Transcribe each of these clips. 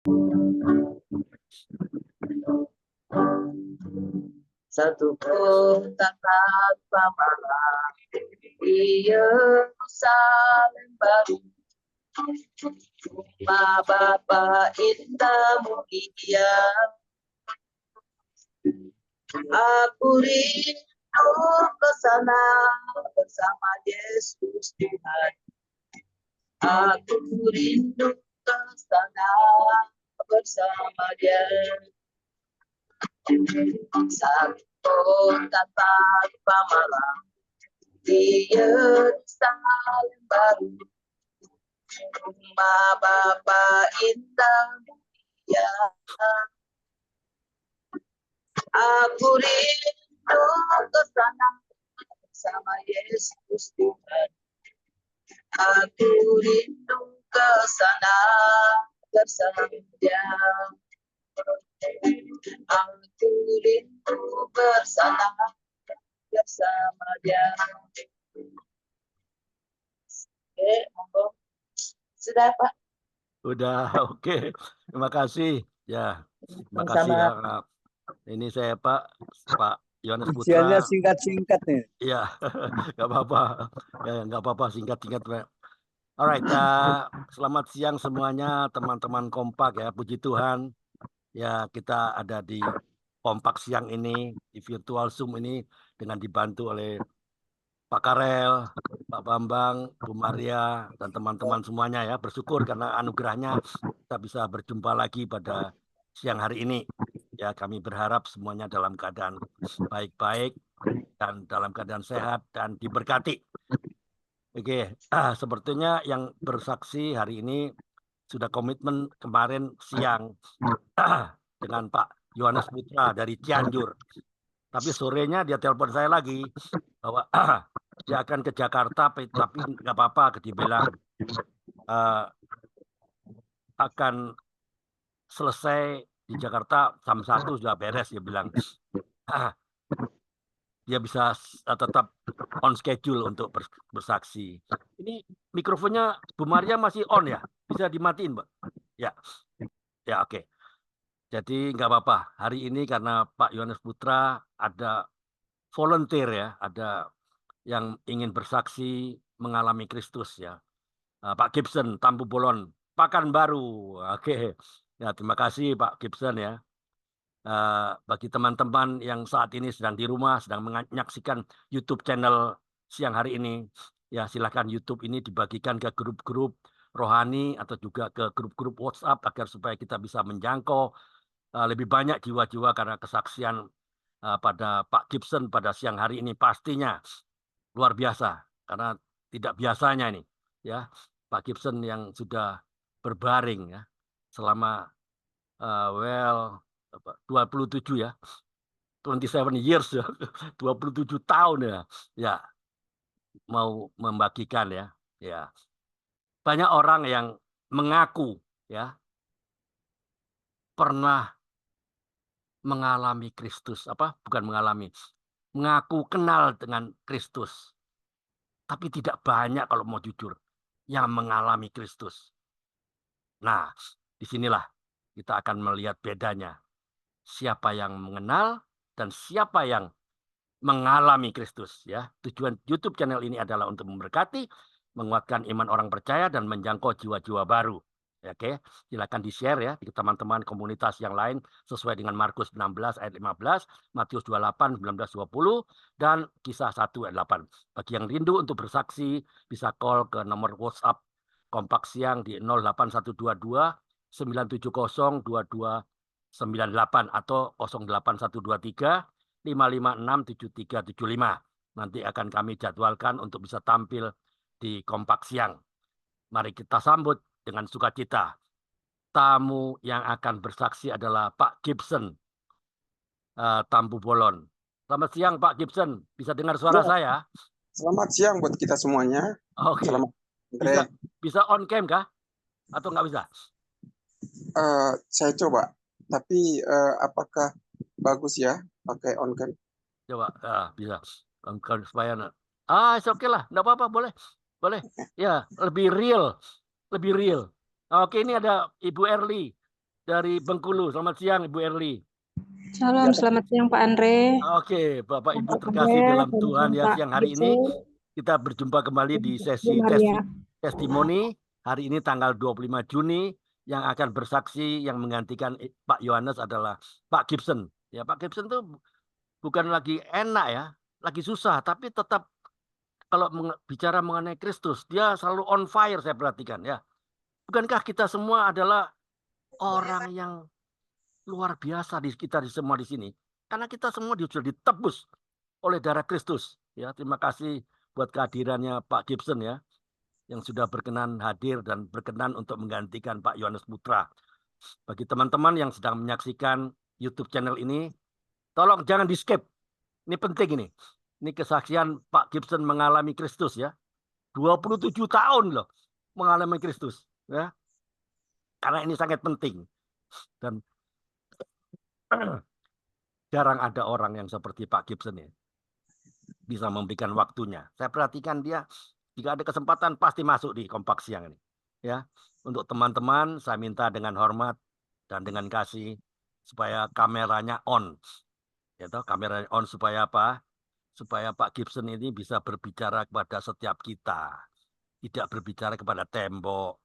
Satu kota tanpa malam di Yerusalem baru. Rumah Bapa indah mulia. Aku rindu ke sana bersama Yesus Tuhan. Aku rindu ke sana bersama Dia. Satu kota tanpa malam di Yerusalem baru. Rumah Bapa indah mulia. Aku rindu ke sana bersama Yesus Tuhan. Aku rindu ke sana bersama Dia. Aku rindu bersama Dia. Oke, monggo. Sudah, Pak? Udah, oke. Terima kasih. Ya, terima kasih ya. Ini saya Pak Yohanes Putra. Ujiannya singkat-singkat nih. Iya, nggak apa-apa. Ya, nggak apa-apa, singkat-singkat. Alright, selamat siang semuanya teman-teman Kompak ya. Puji Tuhan. Ya, kita ada di Kompak siang ini, di virtual Zoom ini dengan dibantu oleh Pak Karel, Pak Bambang, Bu Maria, dan teman-teman semuanya ya. Bersyukur karena anugerahnya kita bisa berjumpa lagi pada siang hari ini. Ya, kami berharap semuanya dalam keadaan baik-baik dan dalam keadaan sehat dan diberkati. Oke, sepertinya yang bersaksi hari ini sudah komitmen kemarin siang dengan Pak Yohanes Putra dari Cianjur. Tapi sorenya dia telepon saya lagi bahwa dia akan ke Jakarta, tapi nggak apa-apa, dia bilang akan selesai di Jakarta jam 1 sudah beres, dia bilang. Dia bisa tetap on schedule untuk bersaksi. Ini mikrofonnya Bu Maria masih on ya? Bisa dimatiin, Mbak? Ya, ya oke. Jadi nggak apa-apa. Hari ini karena Pak Yohanes Putra ada volunteer ya, ada yang ingin bersaksi mengalami Kristus ya. Pak Gibson, Tampu Bolon, Pekanbaru. Oke. Ya, terima kasih Pak Gibson ya. Bagi teman-teman yang saat ini sedang di rumah, sedang menyaksikan YouTube channel siang hari ini, ya silakan YouTube ini dibagikan ke grup-grup rohani atau juga ke grup-grup WhatsApp agar supaya kita bisa menjangkau lebih banyak jiwa-jiwa karena kesaksian pada Pak Gibson pada siang hari ini pastinya luar biasa karena tidak biasanya ini ya Pak Gibson yang sudah berbaring ya selama 27 ya 27 years ya 27 tahun ya ya mau membagikan ya ya banyak orang yang mengaku ya pernah mengalami Kristus bukan mengaku kenal dengan Kristus tapi tidak banyak kalau mau jujur yang mengalami Kristus. Nah disinilah kita akan melihat bedanya siapa yang mengenal dan siapa yang mengalami Kristus ya. Tujuan YouTube channel ini adalah untuk memberkati, menguatkan iman orang percaya dan menjangkau jiwa-jiwa baru. Oke, silakan di-share ya di teman-teman komunitas yang lain sesuai dengan Markus 16 ayat 15, Matius 28 19 20 dan Kisah 1 ayat 8. Bagi yang rindu untuk bersaksi bisa call ke nomor WhatsApp Kompak Siang di 08122 970 2298 atau 08123 5567375. Nanti akan kami jadwalkan untuk bisa tampil di Kompak Siang. Mari kita sambut dengan sukacita. Tamu yang akan bersaksi adalah Pak Gibson, Tampu Bolon. Selamat siang Pak Gibson. Bisa dengar suara saya? Selamat siang buat kita semuanya. Oke. Selamat. Bisa on cam kah? Atau nggak bisa? Saya coba. Tapi apakah bagus ya pakai on cam? Coba, bisa. On cam supaya oke lah, nggak apa-apa, boleh. Ya, lebih real. Oke, ini ada Ibu Erli. dari Bengkulu. Selamat siang Ibu Erli. Salam, selamat siang Pak Andre. Oke, Bapak Ibu Pak terkasih Andre, dalam selamat Tuhan siang, ya, Pak siang hari ini Gibson, kita berjumpa kembali di Bu sesi Maria. testimoni. Hari ini tanggal 25 Juni yang akan bersaksi yang menggantikan Pak Yohanes adalah Pak Gibson. Ya, Pak Gibson tuh bukan lagi enak ya, lagi susah, tapi tetap kalau bicara mengenai Kristus, dia selalu on fire saya perhatikan ya. Bukankah kita semua adalah orang yang luar biasa di kita semua di sini? Karena kita semua sudah ditebus oleh darah Kristus. Ya, terima kasih buat kehadirannya Pak Gibson ya, yang sudah berkenan hadir dan berkenan untuk menggantikan Pak Yohanes Putra. Bagi teman-teman yang sedang menyaksikan YouTube channel ini, tolong jangan di skip. Ini penting ini. Ini kesaksian Pak Gibson mengalami Kristus ya. 27 tahun loh mengalami Kristus ya. Karena ini sangat penting. Dan jarang ada orang yang seperti Pak Gibson ya, bisa memberikan waktunya. Saya perhatikan dia, jika ada kesempatan pasti masuk di Kompak Siang ini. Ya, untuk teman-teman saya minta dengan hormat dan dengan kasih supaya kameranya on. Ya toh, kameranya on supaya apa? Supaya Pak Gibson ini bisa berbicara kepada setiap kita. Tidak berbicara kepada tembok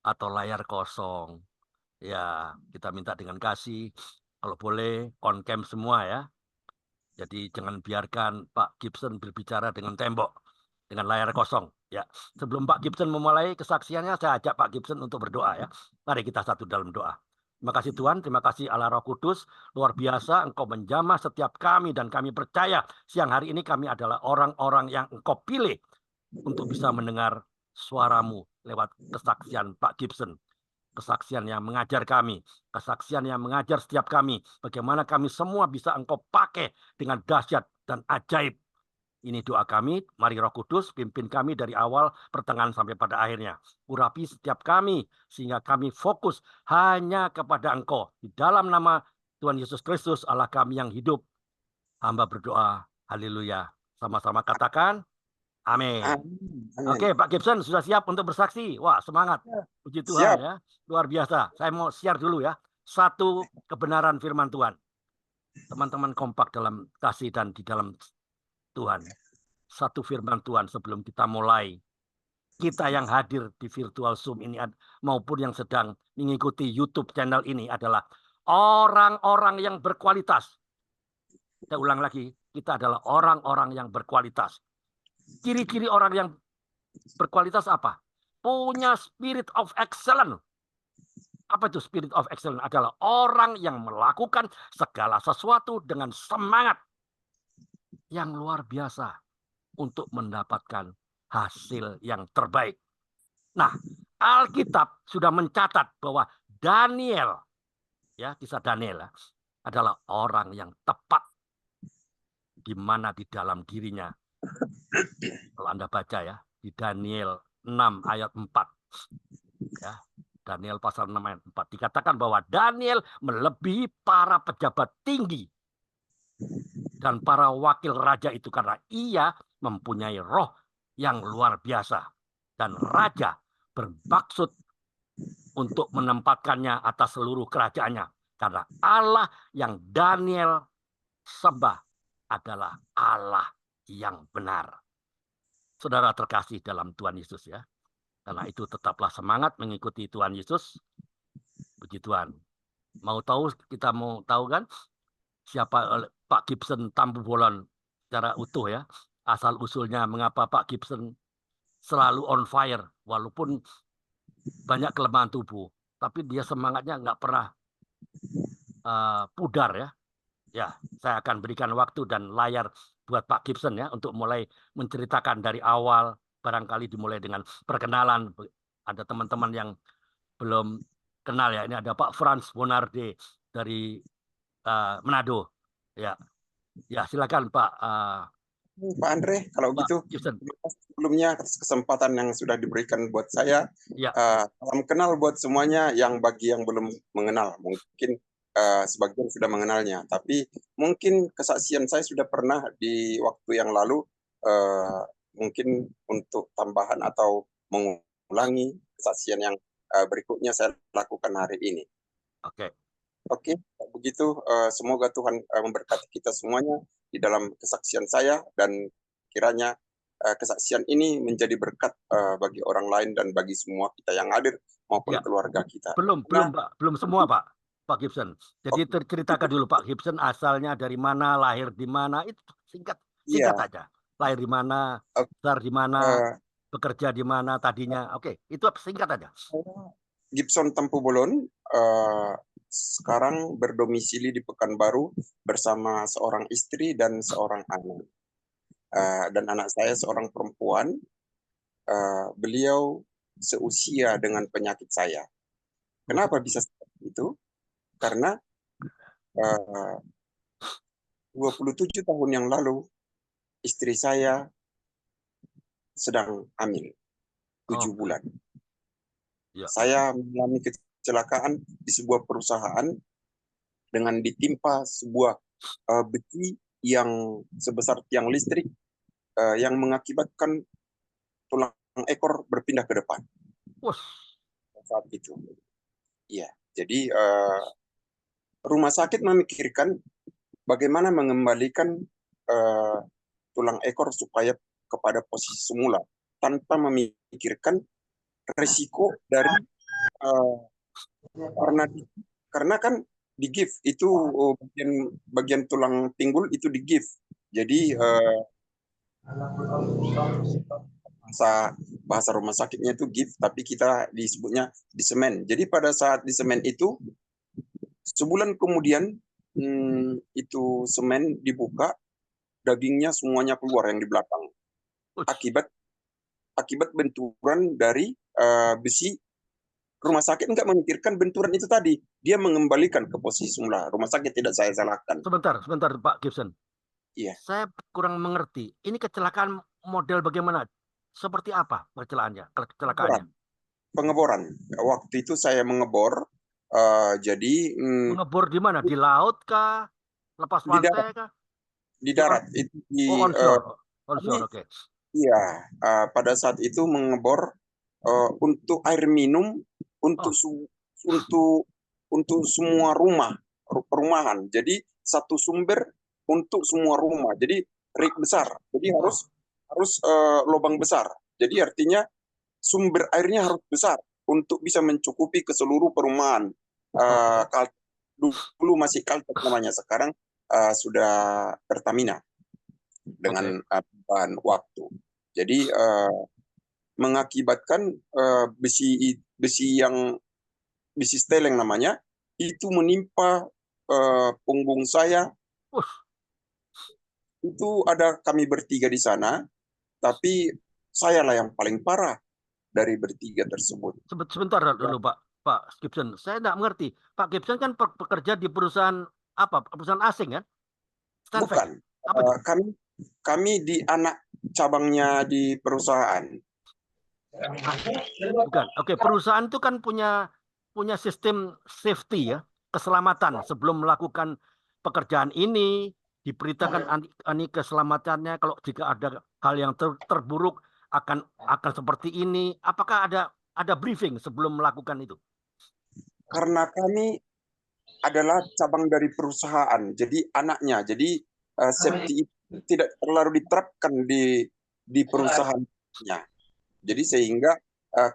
atau layar kosong. Ya, kita minta dengan kasih. Kalau boleh on cam semua ya. Jadi jangan biarkan Pak Gibson berbicara dengan tembok, dengan layar kosong. Ya, sebelum Pak Gibson memulai kesaksiannya, saya ajak Pak Gibson untuk berdoa ya. Mari kita satu dalam doa. Terima kasih Tuhan, terima kasih Allah Roh Kudus. Luar biasa Engkau menjamah setiap kami dan kami percaya siang hari ini kami adalah orang-orang yang Engkau pilih untuk bisa mendengar suaramu lewat kesaksian Pak Gibson. Kesaksian yang mengajar kami, kesaksian yang mengajar setiap kami, bagaimana kami semua bisa Engkau pakai dengan dahsyat dan ajaib. Ini doa kami, mari Roh Kudus pimpin kami dari awal, pertengahan sampai pada akhirnya. Urapi setiap kami, sehingga kami fokus hanya kepada Engkau. Di dalam nama Tuhan Yesus Kristus, Allah kami yang hidup, hamba berdoa, haleluya. Sama-sama katakan, amin. Amin. Oke, Pak Gibson sudah siap untuk bersaksi. Wah, semangat. Puji Tuhan Siap. ya. Luar biasa. Saya mau share dulu ya. Satu kebenaran firman Tuhan. Teman-teman kompak dalam kasih dan di dalam Tuhan. Satu firman Tuhan sebelum kita mulai. Kita yang hadir di virtual Zoom ini maupun yang sedang mengikuti YouTube channel ini adalah orang-orang yang berkualitas. Saya ulang lagi, kita adalah orang-orang yang berkualitas. Ciri-ciri orang yang berkualitas apa? Punya spirit of excellence. Apa itu spirit of excellence? Adalah orang yang melakukan segala sesuatu dengan semangat yang luar biasa untuk mendapatkan hasil yang terbaik. Nah, Alkitab sudah mencatat bahwa Daniel, ya kisah Daniel adalah orang yang tepat di mana di dalam dirinya. Kalau Anda baca ya, di Daniel 6 ayat 4. Ya, Daniel pasal 6 ayat 4 dikatakan bahwa Daniel melebihi para pejabat tinggi dan para wakil raja itu karena ia mempunyai roh yang luar biasa dan raja bermaksud untuk menempatkannya atas seluruh kerajaannya karena Allah yang Daniel sembah adalah Allah yang benar. Saudara terkasih dalam Tuhan Yesus ya. Karena itu tetaplah semangat mengikuti Tuhan Yesus. Puji Tuhan. Kita mau tahu kan siapa Pak Gibson Tampu Bolon secara utuh ya. Asal usulnya mengapa Pak Gibson selalu on fire walaupun banyak kelemahan tubuh, tapi dia semangatnya nggak pernah pudar ya. Ya, saya akan berikan waktu dan layar buat Pak Gibson ya untuk mulai menceritakan dari awal, barangkali dimulai dengan perkenalan. Ada teman-teman yang belum kenal ya. Ini ada Pak Frans Bonarde dari Manado. Ya, ya silakan Pak. Pak Andre, kalau Pak gitu Gibson. sebelumnya atas kesempatan yang sudah diberikan buat saya, Ya. salam kenal buat semuanya yang bagi yang belum mengenal, mungkin sebagian sudah mengenalnya, tapi mungkin kesaksian saya sudah pernah di waktu yang lalu, mungkin untuk tambahan atau mengulangi kesaksian yang berikutnya saya lakukan hari ini. Oke. Oke, begitu. Semoga Tuhan memberkati kita semuanya di dalam kesaksian saya, dan kiranya kesaksian ini menjadi berkat bagi orang lain dan bagi semua kita yang hadir maupun Ya. keluarga kita. Belum, Pak. Belum semua, Pak Gibson. Jadi Oke. ceritakan dulu Pak Gibson asalnya dari mana, lahir di mana, itu singkat Iya, aja. Lahir di mana, Oke. besar di mana, bekerja di mana tadinya. Oke, itu singkat aja. Gibson Tempu Bolon sekarang berdomisili di Pekanbaru bersama seorang istri dan seorang anak. Dan anak saya seorang perempuan. Beliau seusia dengan penyakit saya. Kenapa bisa seperti itu? Karena 27 tahun yang lalu istri saya sedang hamil 7 bulan. Ya. Saya mengalami kecelakaan di sebuah perusahaan dengan ditimpa sebuah besi yang sebesar tiang listrik yang mengakibatkan tulang ekor berpindah ke depan. Saat itu. Iya, jadi rumah sakit memikirkan bagaimana mengembalikan tulang ekor supaya kepada posisi semula tanpa memikirkan risiko dari karena kan di gift itu bagian tulang pinggul itu di gift. Jadi bahasa rumah sakitnya itu gift, tapi kita disebutnya di semen. Jadi pada saat di semen itu sebulan kemudian itu semen dibuka, dagingnya semuanya keluar yang di belakang. Akibat benturan dari besi. Rumah sakit nggak memikirkan benturan itu tadi. Dia mengembalikan ke posisi semula. Rumah sakit tidak saya salahkan. Sebentar Pak Gibson. Iya. Saya kurang mengerti. Ini kecelakaan model bagaimana? Seperti apa kecelakaannya? Pengeboran. Waktu itu saya mengebor. Jadi mengebor di mana? Di laut kah? Lepas pantai kah? Di darat. Itu di onshore, oke. Iya, pada saat itu mengebor untuk air minum untuk semua perumahan. Jadi satu sumber untuk semua rumah. Jadi rig besar. Jadi harus lubang besar. Jadi artinya sumber airnya harus besar untuk bisa mencukupi ke seluruh perumahan. Dulu masih Caltech namanya, sekarang sudah Pertamina dengan perubahan waktu. Jadi mengakibatkan besi steleng namanya itu menimpa punggung saya. Itu ada kami bertiga di sana, tapi saya lah yang paling parah dari bertiga tersebut. Sebentar dulu Pak Gibson, saya tidak mengerti. Pak Gibson kan bekerja di perusahaan apa? Perusahaan asing kan? Bukan. Kami di anak cabangnya di perusahaan. Bukan. Oke, perusahaan itu kan punya sistem safety ya, keselamatan sebelum melakukan pekerjaan ini, diberitakan keselamatannya kalau jika ada hal yang terburuk akan seperti ini. Apakah ada briefing sebelum melakukan itu? Karena kami adalah cabang dari perusahaan, jadi anaknya. Jadi safety itu tidak terlalu diterapkan di perusahaannya. Jadi sehingga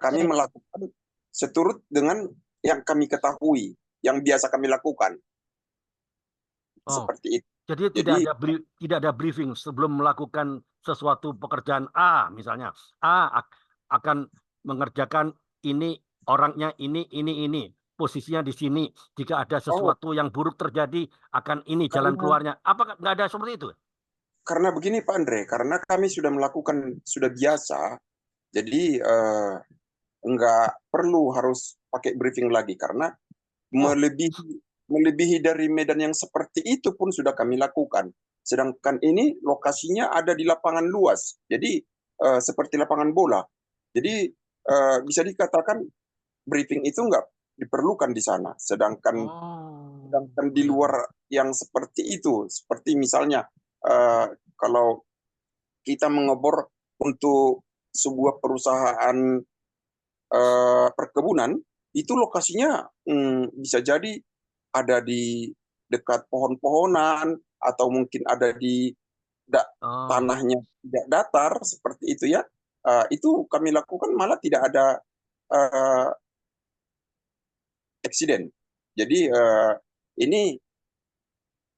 kami melakukan seturut dengan yang kami ketahui, yang biasa kami lakukan. Seperti itu. Jadi tidak ada briefing sebelum melakukan sesuatu pekerjaan A, misalnya A akan mengerjakan ini, orangnya ini, posisinya di sini. Jika ada sesuatu yang buruk terjadi, akan ini jalan keluarnya. Apakah nggak ada seperti itu? Karena begini Pak Andre, karena kami sudah melakukan, sudah biasa, jadi nggak perlu harus pakai briefing lagi, karena melebihi dari medan yang seperti itu pun sudah kami lakukan. Sedangkan ini lokasinya ada di lapangan luas, jadi seperti lapangan bola. Jadi bisa dikatakan briefing itu nggak diperlukan di sana. Sedangkan di luar yang seperti itu, seperti misalnya kalau kita mengebor untuk sebuah perusahaan perkebunan, itu lokasinya bisa jadi ada di dekat pohon-pohonan atau mungkin ada di Oh, tanahnya tidak datar seperti itu ya. Itu kami lakukan malah tidak ada eksiden. Jadi ini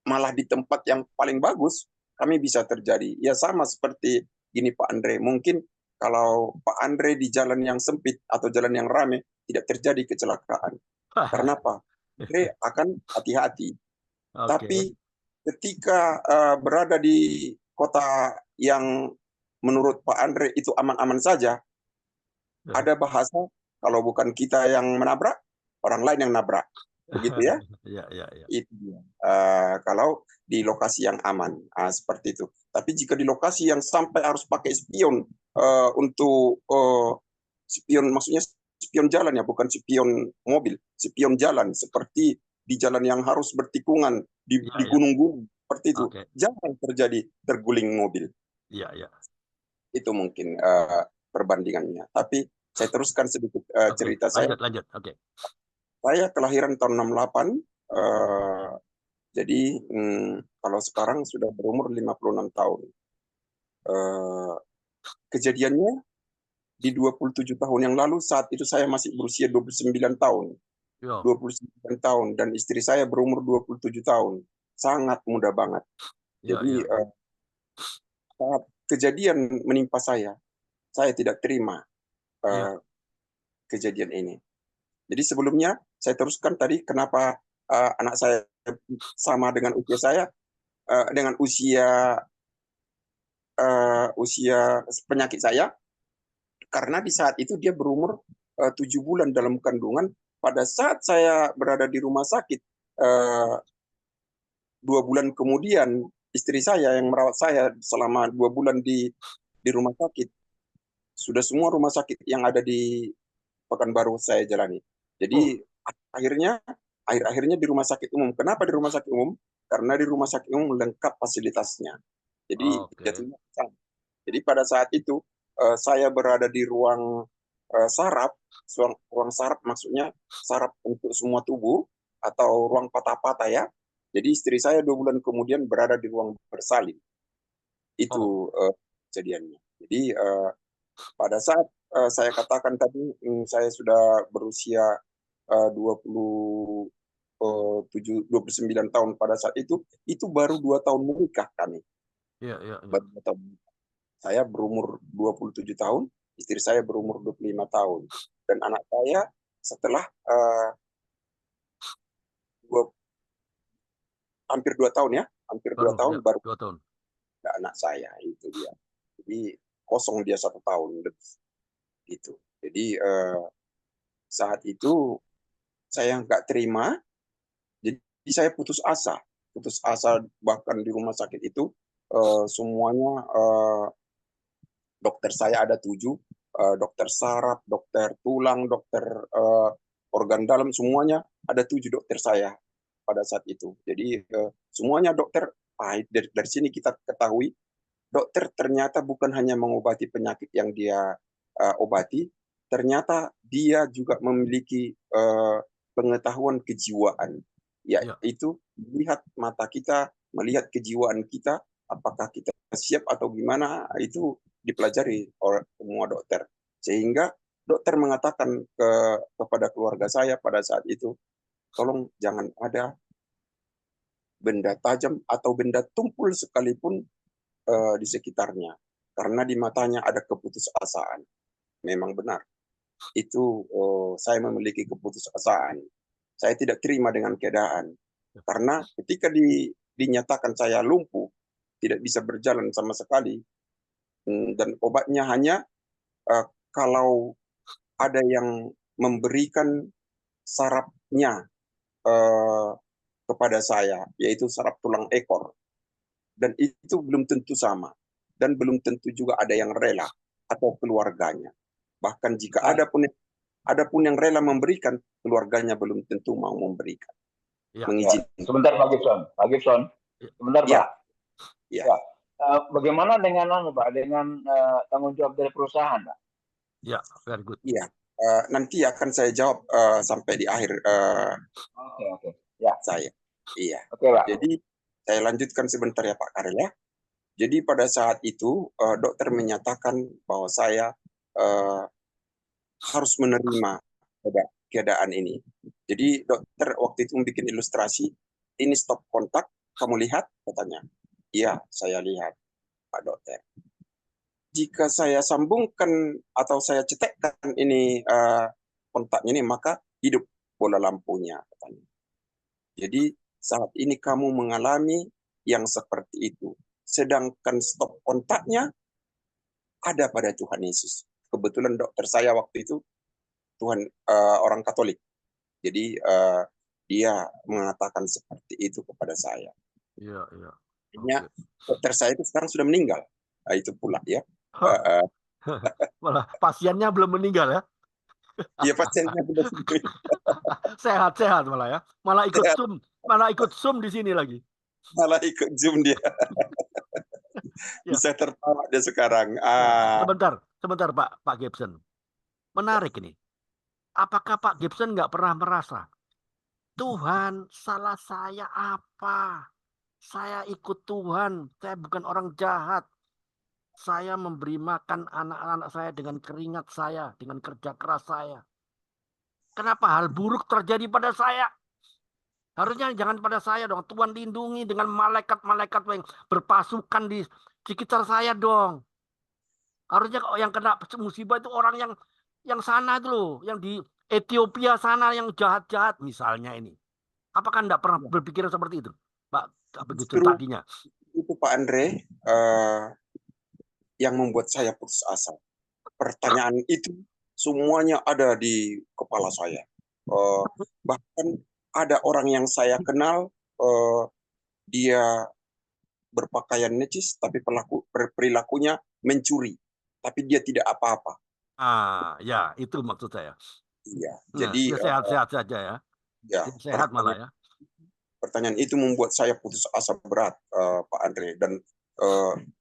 malah di tempat yang paling bagus kami bisa terjadi. Ya sama seperti gini Pak Andre, mungkin kalau Pak Andre di jalan yang sempit atau jalan yang ramai tidak terjadi kecelakaan. Karena apa? Andre akan hati-hati. oke. Tapi ketika berada di kota yang menurut Pak Andre itu aman-aman saja, ada bahasa kalau bukan kita yang menabrak, orang lain yang nabrak. Begitu ya? Ya, ya, ya. Itu dia. Kalau di lokasi yang aman, seperti itu. Tapi jika di lokasi yang sampai harus pakai spion untuk spion, maksudnya spion jalan ya, bukan spion mobil, spion jalan seperti di jalan yang harus bertikungan di Ya, ya. gunung-gunung seperti itu, Oke. jangan terjadi terguling mobil. Ya, ya. Itu mungkin perbandingannya. Tapi saya teruskan sedikit Oke, cerita saya. lanjut. Oke. Saya kelahiran tahun 68. Jadi kalau sekarang sudah berumur 56 tahun. Kejadiannya di 27 tahun yang lalu, saat itu saya masih berusia 29 tahun. Yo. 29 tahun dan istri saya berumur 27 tahun. Sangat muda banget. Ya, Jadi ya. saat kejadian menimpa saya tidak terima Ya. kejadian ini. Jadi sebelumnya saya teruskan tadi kenapa anak saya sama dengan usia saya, dengan usia penyakit saya, karena di saat itu dia berumur 7 bulan dalam kandungan. Pada saat saya berada di rumah sakit, 2 bulan kemudian istri saya yang merawat saya selama 2 bulan di rumah sakit. Sudah semua rumah sakit yang ada di Pekanbaru saya jalani. Jadi akhirnya di rumah sakit umum. Kenapa di rumah sakit umum? Karena di rumah sakit umum lengkap fasilitasnya. Jadi Oke. jatuhnya sama. Jadi pada saat itu saya berada di ruang saraf. Ruang saraf maksudnya saraf untuk semua tubuh atau ruang patah-patah ya. Jadi istri saya 2 bulan kemudian berada di ruang bersalin. Itu kejadiannya. Jadi pada saat saya katakan tadi saya sudah berusia 29 tahun pada saat itu baru 2 tahun menikah kami. Ya, ya, ya. Baru 2 tahun. Saya berumur 27 tahun, istri saya berumur 25 tahun. Dan anak saya setelah hampir 2 tahun ya, hampir 2 tahun Ya, baru 2 tahun. ada anak saya, itu dia. Jadi kosong dia 1 tahun lebih. Gitu. Jadi saat itu saya nggak terima, jadi saya putus asa bahkan di rumah sakit itu semuanya dokter saya ada 7, dokter saraf, dokter tulang, dokter organ dalam, semuanya ada 7 dokter saya pada saat itu. Jadi semuanya dokter, dari sini kita ketahui dokter ternyata bukan hanya mengobati penyakit yang dia obati, ternyata dia juga memiliki pengetahuan kejiwaan, yaitu melihat mata kita, melihat kejiwaan kita, apakah kita siap atau gimana, itu dipelajari oleh semua dokter. Sehingga dokter mengatakan kepada keluarga saya pada saat itu, tolong jangan ada benda tajam atau benda tumpul sekalipun di sekitarnya, karena di matanya ada keputusasaan. Memang benar, itu saya memiliki keputusasaan. Saya tidak terima dengan keadaan, karena ketika dinyatakan saya lumpuh, tidak bisa berjalan sama sekali, dan obatnya hanya kalau ada yang memberikan sarafnya kepada saya, yaitu saraf tulang ekor. Dan itu belum tentu sama. Dan belum tentu juga ada yang rela atau keluarganya. Bahkan jika ada pun yang rela memberikan, keluarganya belum tentu mau memberikan. Ya. Mengizinkan. Sebentar Pak Gibson. Sebentar Ya. Pak. Ya. Bagaimana dengan Pak? Dengan tanggung jawab dari perusahaan Pak? Ya, very good. Iya. nanti akan saya jawab sampai di akhir Oke. Ya, saya. Iya. oke, Pak. Jadi saya lanjutkan sebentar ya Pak Karel ya. Jadi pada saat itu dokter menyatakan bahwa saya harus menerima keadaan ini. Jadi dokter waktu itu membuat ilustrasi, ini stop kontak, kamu lihat? Katanya. Iya, saya lihat, Pak Dokter. Jika saya sambungkan atau saya cetekkan ini kontaknya ini, maka hidup bola lampunya, katanya. Jadi saat ini kamu mengalami yang seperti itu. Sedangkan stop kontaknya ada pada Tuhan Yesus. Kebetulan dokter saya waktu itu Tuhan orang Katolik. Jadi dia mengatakan seperti itu kepada saya. Iya. Akhirnya dokter saya itu sekarang sudah meninggal. Nah, itu pula ya. Malah pasiennya belum meninggal ya? Iya pasiennya sudah sembuh. Sehat malah ya. Malah ikut Zoom di sini lagi. Malah ikut Zoom dia. Ya. Bisa tertawa dia sekarang. Sebentar Pak Gibson. Menarik ini. Apakah Pak Gibson nggak pernah merasa Tuhan, salah saya apa? Saya ikut Tuhan, saya bukan orang jahat. Saya memberi makan anak-anak saya dengan keringat saya, dengan kerja keras saya. Kenapa hal buruk terjadi pada saya? Harusnya jangan pada saya dong. Tuhan lindungi dengan malaikat-malaikat yang berpasukan di sekitar saya dong. Harusnya yang kena musibah itu orang yang sana itu loh, yang di Ethiopia sana yang jahat-jahat misalnya ini. Apakah Anda pernah berpikir seperti itu, Pak begitu tadinya? Itu Pak Andre yang membuat saya putus asa. Pertanyaan itu semuanya ada di kepala saya. Bahkan ada orang yang saya kenal, dia berpakaian necis, tapi perilakunya mencuri. Tapi dia tidak apa-apa. Ya, itu maksud saya. Iya, Nah, jadi dia sehat-sehat saja ya. Ya, Sehat malah ya. Pertanyaan itu membuat saya putus asa berat, Pak Andre. Dan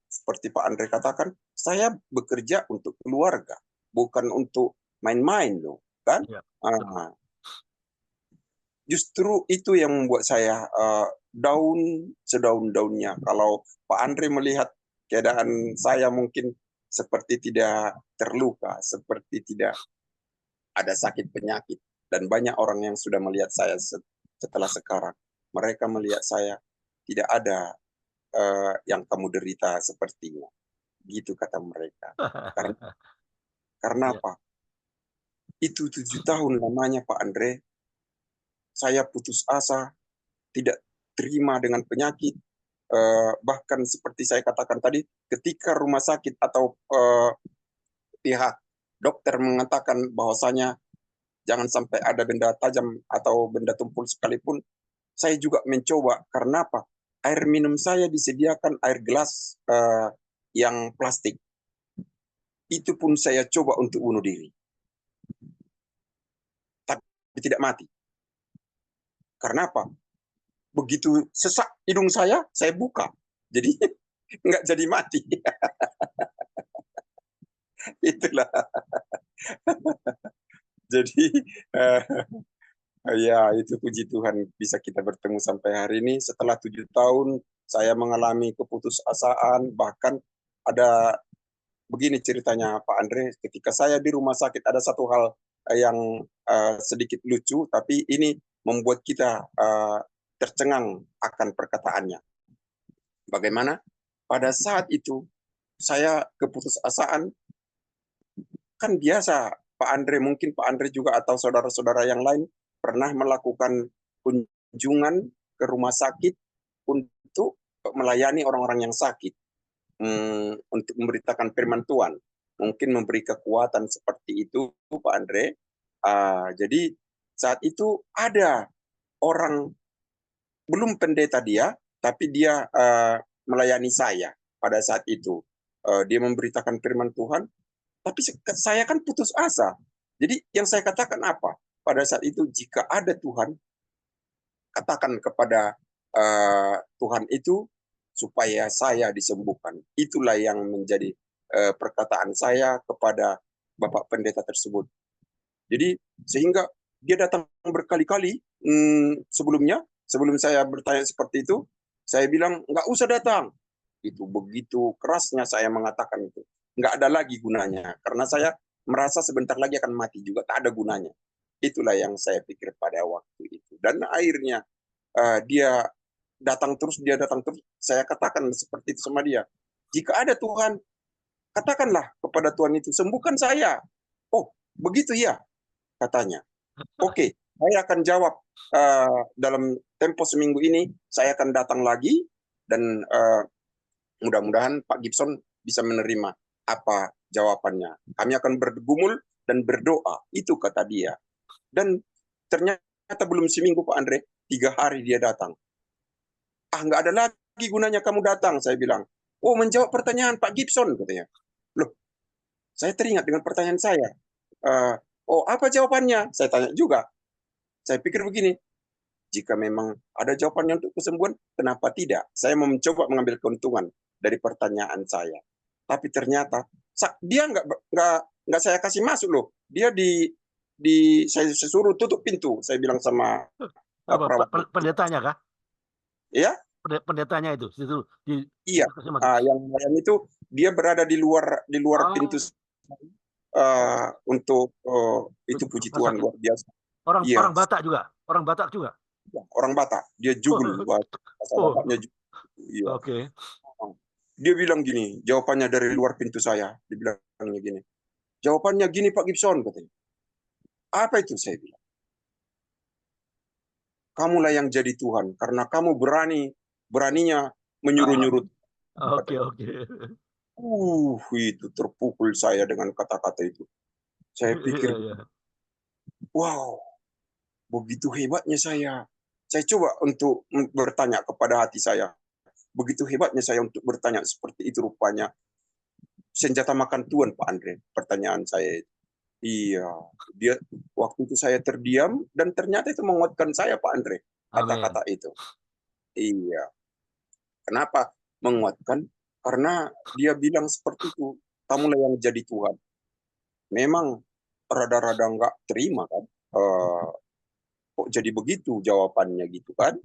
seperti Pak Andre katakan, saya bekerja untuk keluarga, bukan untuk main-main loh, kan? Ya, justru itu yang membuat saya down sedaun-daunnya. Kalau Pak Andre melihat keadaan saya mungkin seperti tidak terluka, seperti tidak ada sakit penyakit. Dan banyak orang yang sudah melihat saya setelah sekarang. Mereka melihat saya tidak ada yang kamu derita sepertinya. Gitu kata mereka. Karena apa? Itu 7 tahun lamanya Pak Andre. Saya putus asa, tidak terima dengan penyakit. Bahkan seperti saya katakan tadi, ketika rumah sakit atau pihak dokter mengatakan bahwasanya jangan sampai ada benda tajam atau benda tumpul sekalipun, saya juga mencoba. Karena apa? Air minum saya disediakan air gelas yang plastik. Itu pun saya coba untuk bunuh diri. Tapi tidak mati. Karena apa? Begitu sesak hidung saya buka. Jadi nggak jadi mati. Itulah. Jadi ya itu puji Tuhan bisa kita bertemu sampai hari ini. Setelah 7 tahun saya mengalami keputusasaan. Bahkan ada begini ceritanya Pak Andre. Ketika saya di rumah sakit ada satu hal yang sedikit lucu. Tapi ini membuat kita tercengang akan perkataannya. Bagaimana? Pada saat itu saya keputusasaan. Kan biasa Pak Andre, mungkin Pak Andre juga atau saudara-saudara yang lain pernah melakukan kunjungan ke rumah sakit untuk melayani orang-orang yang sakit, untuk memberitakan firman Tuhan, mungkin memberi kekuatan seperti itu Pak Andre. Jadi saat itu ada orang, belum pendeta dia, tapi dia melayani saya pada saat itu. Dia memberitakan firman Tuhan, tapi saya kan putus asa. Jadi yang saya katakan apa? Pada saat itu jika ada Tuhan, katakan kepada Tuhan itu supaya saya disembuhkan. Itulah yang menjadi perkataan saya kepada Bapak Pendeta tersebut. Jadi sehingga dia datang berkali-kali sebelumnya, sebelum saya bertanya seperti itu, saya bilang nggak usah datang. Itu begitu kerasnya saya mengatakan itu. Nggak ada lagi gunanya. Karena saya merasa sebentar lagi akan mati juga, tak ada gunanya. Itulah yang saya pikir pada waktu itu. Dan akhirnya dia datang terus, Saya katakan seperti itu sama dia. Jika ada Tuhan, katakanlah kepada Tuhan itu, sembuhkan saya. Oh, begitu ya, katanya. Oke, saya akan jawab dalam tempo seminggu ini, saya akan datang lagi, dan mudah-mudahan Pak Gibson bisa menerima apa jawabannya. Kami akan bergumul dan berdoa, itu kata dia. Dan ternyata belum seminggu Pak Andre, 3 hari dia datang. Nggak ada lagi gunanya kamu datang, saya bilang. Oh, menjawab pertanyaan Pak Gibson, katanya. Loh, saya teringat dengan pertanyaan saya. Oh, apa jawabannya? Saya tanya juga. Saya pikir begini, jika memang ada jawabannya untuk kesembuhan, kenapa tidak? Saya mau mencoba mengambil keuntungan dari pertanyaan saya. Tapi ternyata dia nggak saya kasih masuk loh. Dia saya suruh tutup pintu. Saya bilang sama perawat. Pendetanya kah? Ya? Pendetanya itu iya. Yang itu dia berada di luar pintu untuk itu puji Tuhan luar biasa. Orang Batak juga, orang Batak juga. Orang Batak, dia jugul, bahasa Bataknya jugul. Iya. Oke. Dia bilang gini, jawabannya dari luar pintu saya. Dia bilangnya gini, jawabannya gini Pak Gibson, katanya. Apa itu, saya bilang? Kamulah yang jadi Tuhan, karena kamu beraninya menyuruh-nyuruh. Oke. Itu terpukul saya dengan kata-kata itu. Saya pikir, wow, begitu hebatnya saya. Saya coba untuk bertanya kepada hati saya. Begitu hebatnya saya untuk bertanya seperti itu rupanya. Senjata makan Tuhan, Pak Andre. Pertanyaan saya itu. Iya, waktu itu saya terdiam dan ternyata itu menguatkan saya, Pak Andre. Kata-kata itu. Iya. Kenapa menguatkan? Karena dia bilang seperti itu. Kamulah yang jadi Tuhan. Memang rada-rada nggak terima kan. Kok jadi begitu jawabannya gitu kan?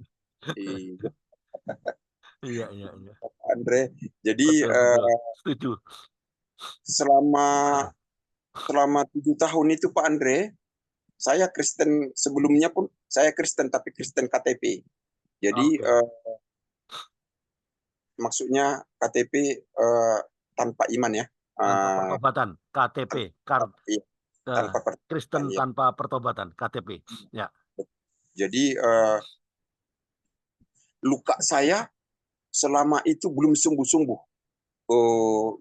Iya. Andre, jadi setuju. Selama 7 tahun itu Pak Andre, saya Kristen, sebelumnya pun saya Kristen tapi Kristen KTP. Jadi maksudnya KTP tanpa iman ya. Tanpa pertobatan, KTP, tanpa Kristen ya. Tanpa pertobatan, KTP. Ya. Jadi luka saya selama itu belum sembuh-sembuh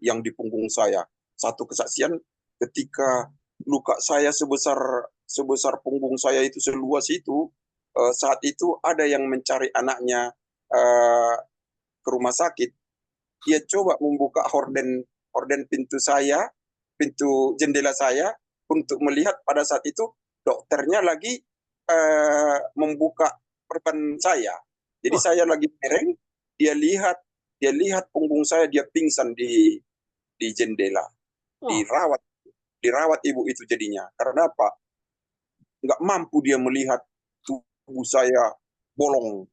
yang di punggung saya. Satu kesaksian ketika luka saya sebesar punggung saya itu, seluas itu, saat itu ada yang mencari anaknya ke rumah sakit. Dia coba membuka horden pintu jendela saya untuk melihat. Pada saat itu dokternya lagi membuka perban saya. Jadi saya lagi mereng, dia lihat punggung saya, dia pingsan di jendela. Dirawat ibu itu jadinya. Karena apa? Nggak mampu dia melihat tubuh saya bolong.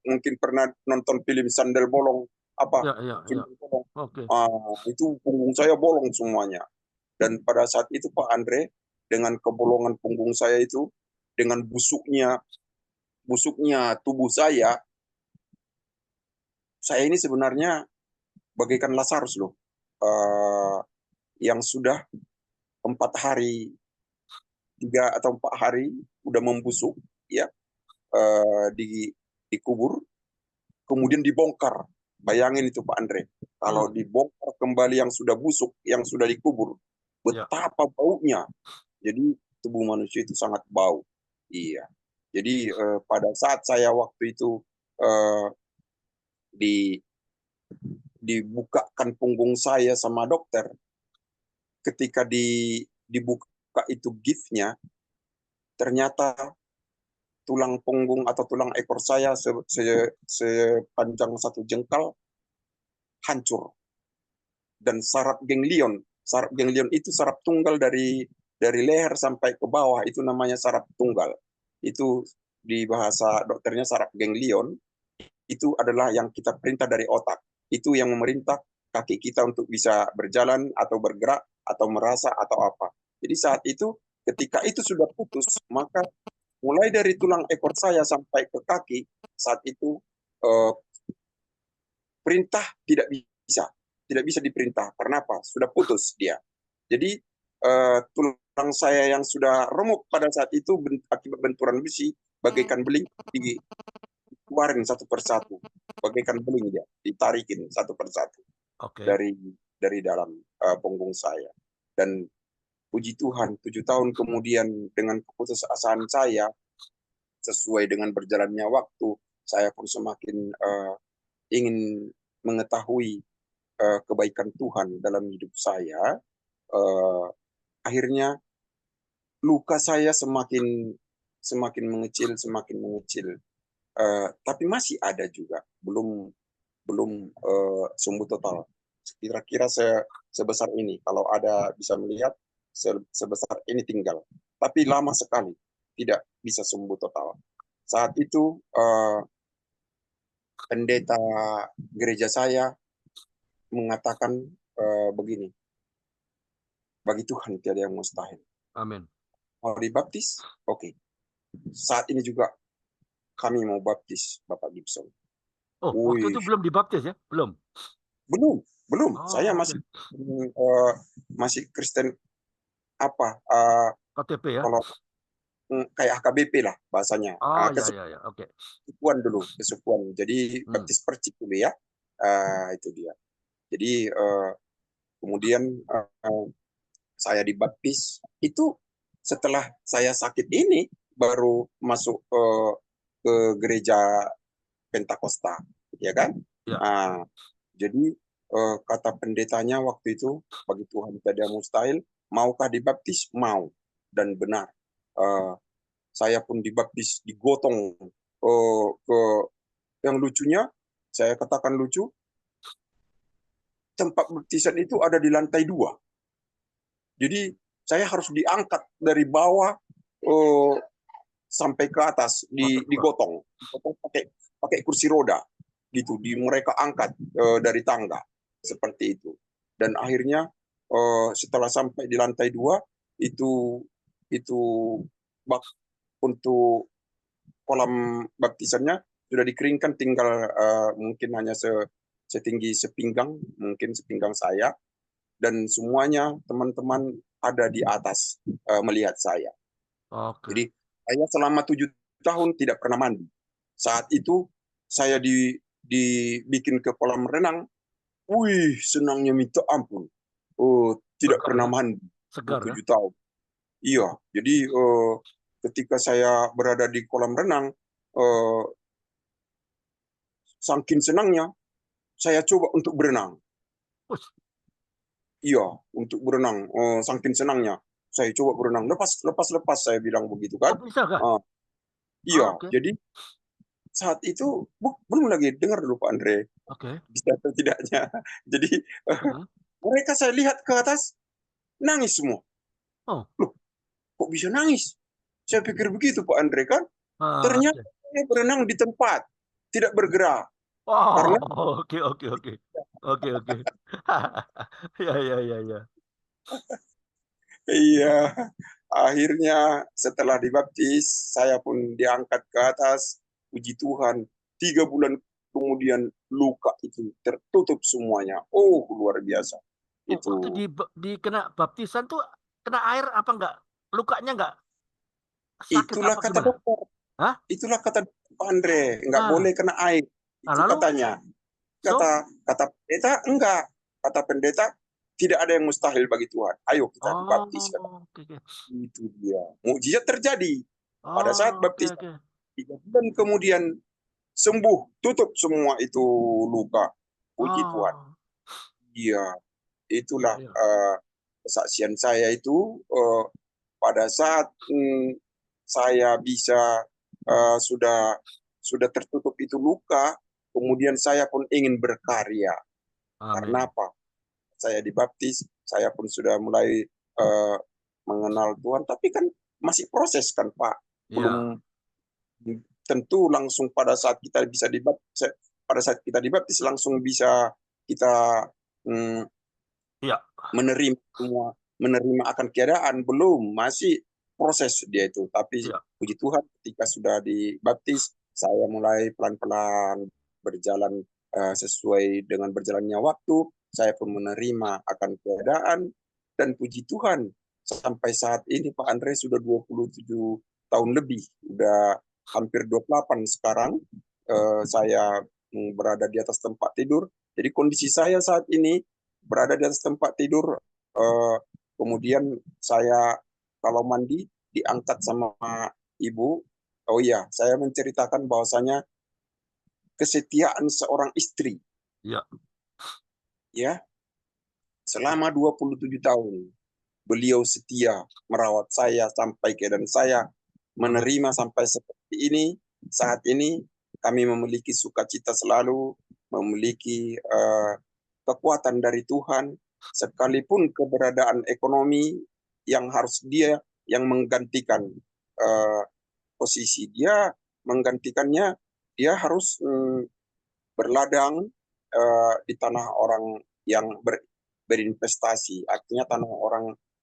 Mungkin pernah nonton film Sandal Bolong. Film bolong. Okay. Itu punggung saya bolong semuanya. Dan pada saat itu Pak Andre, dengan kebolongan punggung saya itu, dengan busuknya tubuh saya ini sebenarnya bagaikan Lazarus loh, yang sudah 3 atau 4 hari udah membusuk ya, dikubur, kemudian dibongkar. Bayangin itu Pak Andre, kalau dibongkar kembali yang sudah busuk, yang sudah dikubur, betapa baunya. Jadi tubuh manusia itu sangat bau. Iya. Jadi pada saat saya waktu itu dibukakan punggung saya sama dokter, ketika dibuka itu giftnya, ternyata tulang punggung atau tulang ekor saya sepanjang 1 jengkal hancur, dan saraf ganglion Saraf ganglion itu saraf tunggal dari leher sampai ke bawah, itu namanya saraf tunggal. Itu di bahasa dokternya saraf ganglion, itu adalah yang kita perintah dari otak. Itu yang memerintah kaki kita untuk bisa berjalan atau bergerak atau merasa atau apa. Jadi saat itu ketika itu sudah putus, maka mulai dari tulang ekor saya sampai ke kaki, saat itu perintah tidak bisa diperintah. Karena apa? Sudah putus dia. Jadi tulang saya yang sudah remuk pada saat itu akibat benturan besi bagaikan beling dikeluarin satu persatu, bagaikan beling dia ditarikin satu persatu Oke. dari dalam punggung saya. Dan puji Tuhan 7 tahun kemudian dengan keputusasaan saya sesuai dengan berjalannya waktu, saya pun semakin ingin mengetahui kebaikan Tuhan dalam hidup saya. Akhirnya luka saya semakin mengecil, tapi masih ada juga, belum sembuh total. Kira-kira sebesar ini, kalau ada bisa melihat sebesar ini tinggal, tapi lama sekali tidak bisa sembuh total. Saat itu pendeta gereja saya mengatakan begini, bagi Tuhan tiada yang mustahil. Amin. Mau dibaptis? Oke. Saat ini juga kami mau baptis Bapak Gibson. Oh, waktu itu belum dibaptis ya? Belum. Belum. Oh, Saya oke. masih Kristen apa? KTP ya? Kalau kayak HKBP lah bahasanya. Oh, ya, oke. Kesukuan dulu, kesukuan. Jadi baptis percik dulu ya. Itu dia. Jadi kemudian saya dibaptis itu setelah saya sakit ini baru masuk ke gereja Pentakosta, ya kan? Ya. Jadi kata pendetanya waktu itu, bagi Tuhan tiada mustahil, maukah dibaptis? Mau, dan benar. Saya pun dibaptis, digotong ke yang lucunya, saya katakan lucu, tempat baptisan itu ada di lantai 2. Jadi saya harus diangkat dari bawah sampai ke atas, digotong pakai kursi roda gitu, mereka angkat dari tangga seperti itu. Dan akhirnya setelah sampai di lantai 2 itu untuk kolam baptisannya sudah dikeringkan, tinggal mungkin hanya setinggi sepinggang, mungkin sepinggang saya, dan semuanya teman-teman ada di atas melihat saya. Oke. Jadi saya selama 7 tahun tidak pernah mandi. Saat itu saya dibikin ke kolam renang, wih senangnya minta ampun. Tidak Segar, pernah ya? mandi Segar 7 ya? tahun. Iya, jadi ketika saya berada di kolam renang, saking senangnya saya coba untuk berenang. Us. Iya, untuk berenang. Saking senangnya saya coba berenang. Lepas, saya bilang begitu kan. Oh, bisa kah? Iya, Oke. jadi saat itu belum lagi, dengar dulu Pak Andre. Oke. Bisa atau tidaknya. Jadi mereka saya lihat ke atas nangis semua. Oh. Loh, kok bisa nangis? Saya pikir begitu Pak Andre kan. Ternyata saya berenang di tempat, tidak bergerak. Oh, Karena oke. Ya. iya, akhirnya setelah dibaptis, saya pun diangkat ke atas. Puji Tuhan, 3 bulan kemudian luka itu tertutup semuanya. Oh, luar biasa. Itu Waktu di kena baptisan tuh kena air apa enggak? Lukanya enggak sakit itulah apa kata gimana? dokter. Hah? Itulah kata Pak Andre, nggak Ah. boleh kena air. Itu Lalu? katanya. So? Kata pendeta enggak. Kata pendeta tidak ada yang mustahil bagi Tuhan. Ayo kita dibaptis. Oke. Itu dia. Mukjizat terjadi. Pada saat Oke. baptis 3 bulan kemudian sembuh, tutup semua itu luka. Puji Tuhan. Iya, itulah Iya. kesaksian saya itu pada saat saya bisa sudah tertutup itu luka, kemudian saya pun ingin berkarya. Amin. Karena apa? Saya dibaptis, saya pun sudah mulai mengenal Tuhan, tapi kan masih proses kan Pak, belum tentu langsung pada saat kita bisa dibaptis langsung bisa kita menerima akan keadaan, belum, masih proses dia itu. Tapi puji Tuhan ketika sudah dibaptis, saya mulai pelan-pelan berjalan sesuai dengan berjalannya waktu, saya pun menerima akan keadaan, dan puji Tuhan sampai saat ini Pak Andre sudah 27 tahun lebih, udah hampir 28 sekarang saya berada di atas tempat tidur. Jadi kondisi saya saat ini berada di atas tempat tidur, kemudian saya kalau mandi diangkat sama ibu. Oh iya, saya menceritakan bahwasanya kesetiaan seorang istri. Ya. Selama 27 tahun beliau setia merawat saya sampai keadaan saya menerima sampai seperti ini. Saat ini kami memiliki sukacita selalu, memiliki kekuatan dari Tuhan, sekalipun keberadaan ekonomi yang harus dia yang menggantikan posisi dia, menggantikannya, dia harus berladang di tanah orang yang berinvestasi. Artinya tanah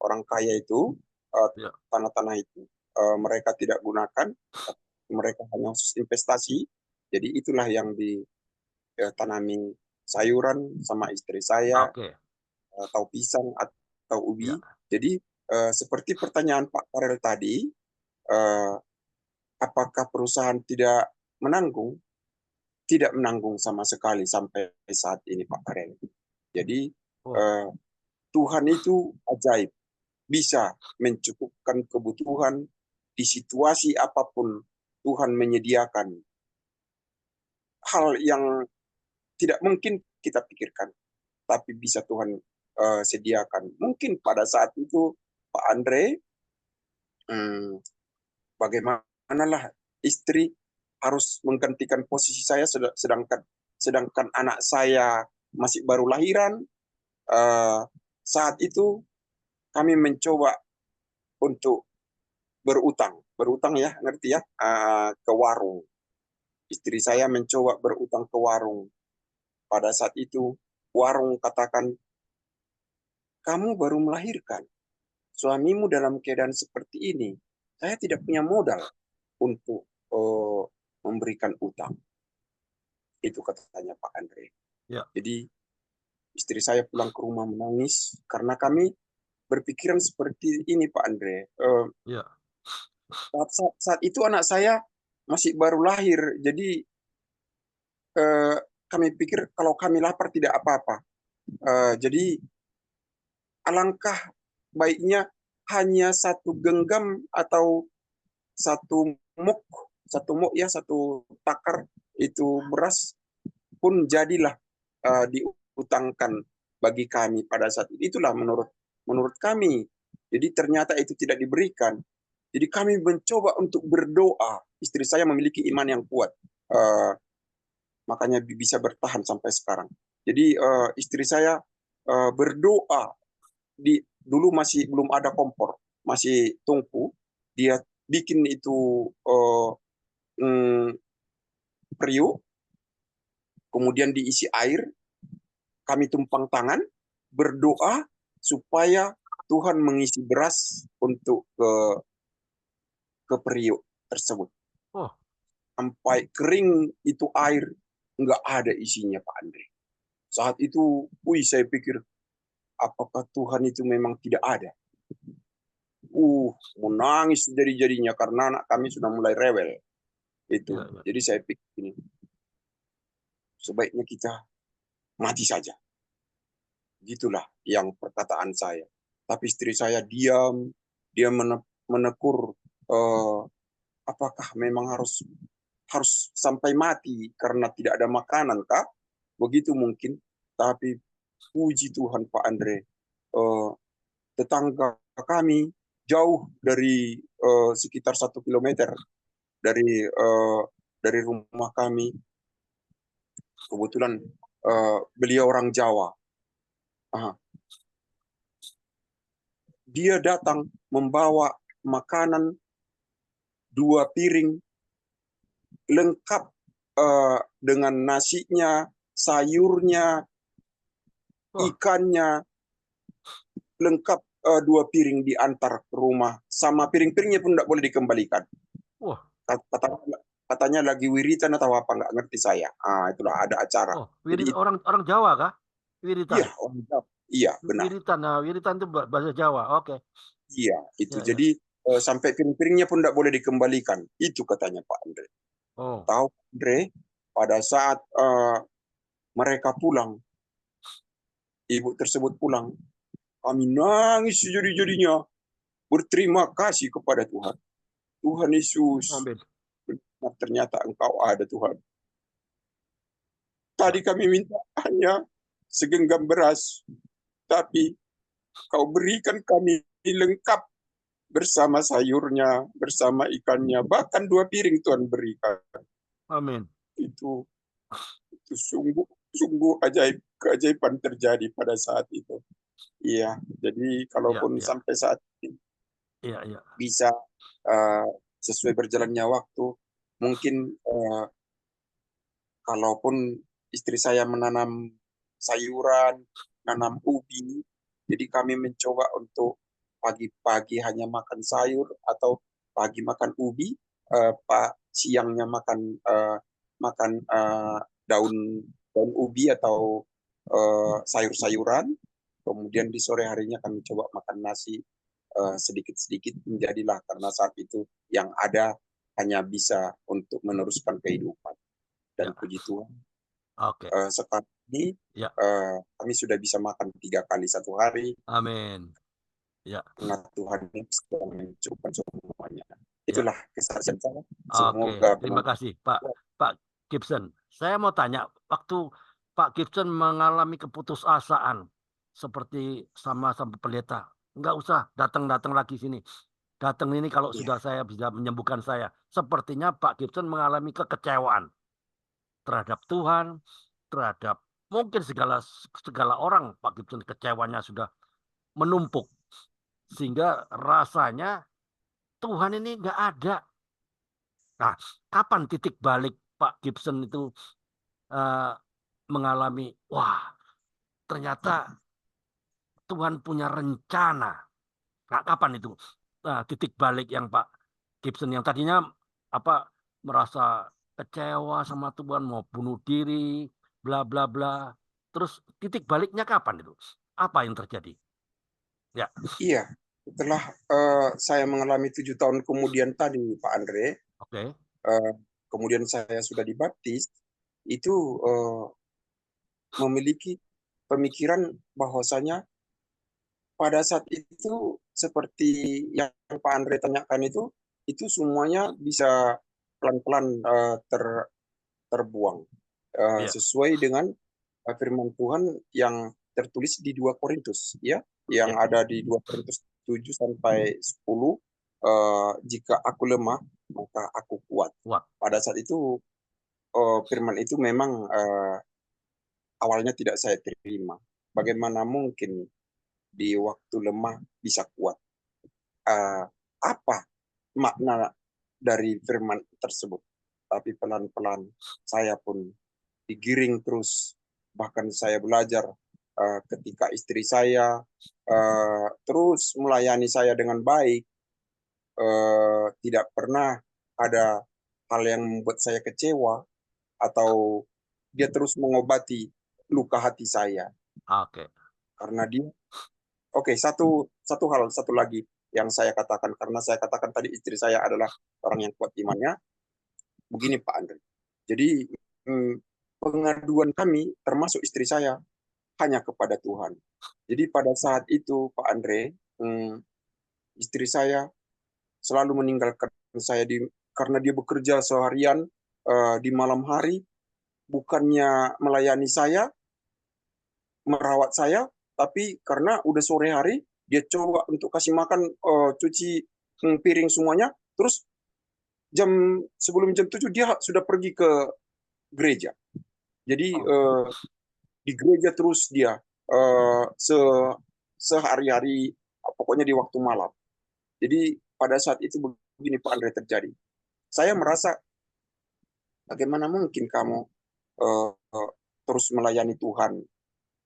orang kaya itu, tanah-tanah itu mereka tidak gunakan, mereka hanya khusus investasi. Jadi itulah yang ditanami sayuran sama istri saya, atau pisang atau ubi. Jadi seperti pertanyaan Pak Karel tadi, apakah perusahaan tidak menanggung? Tidak menanggung sama sekali sampai saat ini Pak Karel. Jadi Tuhan itu ajaib, bisa mencukupkan kebutuhan di situasi apapun. Tuhan menyediakan hal yang tidak mungkin kita pikirkan, tapi bisa Tuhan sediakan. Mungkin pada saat itu Pak Andre, bagaimanalah istri harus menggantikan posisi saya, sedangkan anak saya masih baru lahiran. Saat itu kami mencoba untuk berutang ya, ngerti ya, ke warung. Istri saya mencoba berutang ke warung. Pada saat itu warung katakan, kamu baru melahirkan, suamimu dalam keadaan seperti ini, saya tidak punya modal untuk memberikan utang. Itu katanya Pak Andre. Jadi istri saya pulang ke rumah menangis karena kami berpikiran seperti ini Pak Andre. Saat itu anak saya masih baru lahir, jadi kami pikir kalau kami lapar tidak apa-apa. Jadi alangkah baiknya hanya satu genggam atau satu muk ya, satu takar itu beras pun jadilah diutangkan bagi kami pada saat itu. Itulah menurut kami. Jadi ternyata itu tidak diberikan. Jadi kami mencoba untuk berdoa. Istri saya memiliki iman yang kuat, makanya bisa bertahan sampai sekarang. Jadi istri saya berdoa. Dulu masih belum ada kompor, masih tungku. Dia bikin itu periuk, kemudian diisi air, kami tumpang tangan, berdoa supaya Tuhan mengisi beras untuk ke periuk tersebut. Sampai kering itu air, nggak ada isinya Pak Andre. Saat itu, saya pikir, apakah Tuhan itu memang tidak ada? Menangis jadi-jadinya karena anak kami sudah mulai rewel. Itu. Jadi saya pikir ini, sebaiknya kita mati saja. Gitulah yang perkataan saya. Tapi istri saya diam, dia menekur, apakah memang harus sampai mati karena tidak ada makanan kah? Begitu mungkin. Tapi puji Tuhan Pak Andre, tetangga kami jauh dari sekitar 1 kilometer dari rumah kami. Kebetulan beliau orang Jawa. dia datang membawa makanan 2 piring lengkap dengan nasinya, sayurnya, Wah, ikannya, lengkap 2 piring diantar ke rumah. Sama piring-piringnya pun tidak boleh dikembalikan. wah, Katanya lagi wiritan atau apa, nggak ngerti saya. Itulah ada acara. oh, Jadi orang Jawa kah? Wiritan. iya, Om Jam. Iya, benar. Wiritan, nah, wiritan itu bahasa Jawa. Oke. Iya, itu. Ya, ya. Jadi sampai piring-piringnya pun tidak boleh dikembalikan. Itu katanya Pak Andre. Oh, Tahu Andre, pada saat mereka pulang, ibu tersebut pulang, kami nangis sejadi-jadinya, berterima kasih kepada Tuhan. Tuhan Yesus, amin. ternyata Engkau ada Tuhan. Tadi kami minta hanya segenggam beras, tapi Kau berikan kami lengkap bersama sayurnya, bersama ikannya, bahkan 2 piring Tuhan berikan. Amin. Itu sungguh ajaib, keajaiban terjadi pada saat itu. Iya, jadi kalaupun Ya. sampai saat ini Iya. bisa sesuai berjalannya waktu, mungkin kalaupun istri saya menanam sayuran, nanam ubi, jadi kami mencoba untuk pagi-pagi hanya makan sayur atau pagi makan ubi, siangnya makan daun ubi atau sayur-sayuran, kemudian di sore harinya kami coba makan nasi sedikit-sedikit, menjadilah karena saat itu yang ada hanya bisa untuk meneruskan kehidupan. Dan Ya. puji Tuhan, Oke. sekarang ini Ya. kami sudah bisa makan 3 kali satu hari. Amin. Ya. Karena Tuhan sudah mencukupkan semuanya. Ya. Itulah kesaksian saya. Oke, Semoga terima kasih Pak Gibson. Saya mau tanya, waktu Pak Gibson mengalami keputusasaan seperti sama pendeta, nggak usah datang lagi sini. Datang ini kalau sudah saya bisa menyembuhkan saya. Sepertinya Pak Gibson mengalami kekecewaan terhadap Tuhan, terhadap mungkin segala orang. Pak Gibson kecewanya sudah menumpuk sehingga rasanya Tuhan ini nggak ada. Nah, kapan titik balik Pak Gibson itu mengalami, wah, ternyata Tuhan punya rencana. Nah, kapan itu titik balik yang Pak Gibson yang tadinya merasa kecewa sama Tuhan, mau bunuh diri, bla bla bla. Terus titik baliknya kapan itu? Apa yang terjadi? Ya. Iya, setelah saya mengalami 7 tahun kemudian tadi, Pak Andre, Oke. kemudian saya sudah dibaptis, itu memiliki pemikiran bahwasanya pada saat itu seperti yang Pak Andre tanyakan itu semuanya bisa pelan-pelan terbuang Iya. sesuai dengan firman Tuhan yang tertulis di 2 Korintus, ya, yang Ya. ada di 2 Korintus 7 sampai 10. Jika aku lemah, maka aku kuat. Wah. Pada saat itu firman itu memang awalnya tidak saya terima. Bagaimana mungkin di waktu lemah bisa kuat? Apa makna dari firman tersebut? Tapi pelan-pelan saya pun digiring terus. Bahkan saya belajar ketika istri saya terus melayani saya dengan baik, tidak pernah ada hal yang membuat saya kecewa atau dia terus mengobati luka hati saya. Oke. Karena dia, satu lagi yang saya katakan, karena saya katakan tadi istri saya adalah orang yang kuat imannya. Begini Pak Andre, jadi pengaduan kami termasuk istri saya hanya kepada Tuhan. Jadi pada saat itu Pak Andre, istri saya selalu meninggalkan saya karena dia bekerja seharian di malam hari, bukannya melayani saya, merawat saya, tapi karena udah sore hari dia coba untuk kasih makan, cuci piring semuanya, terus sebelum jam 7 dia sudah pergi ke gereja. Jadi di gereja terus dia sehari-hari pokoknya di waktu malam. Jadi pada saat itu begini Pak Andre terjadi. Saya merasa bagaimana mungkin kamu terus melayani Tuhan,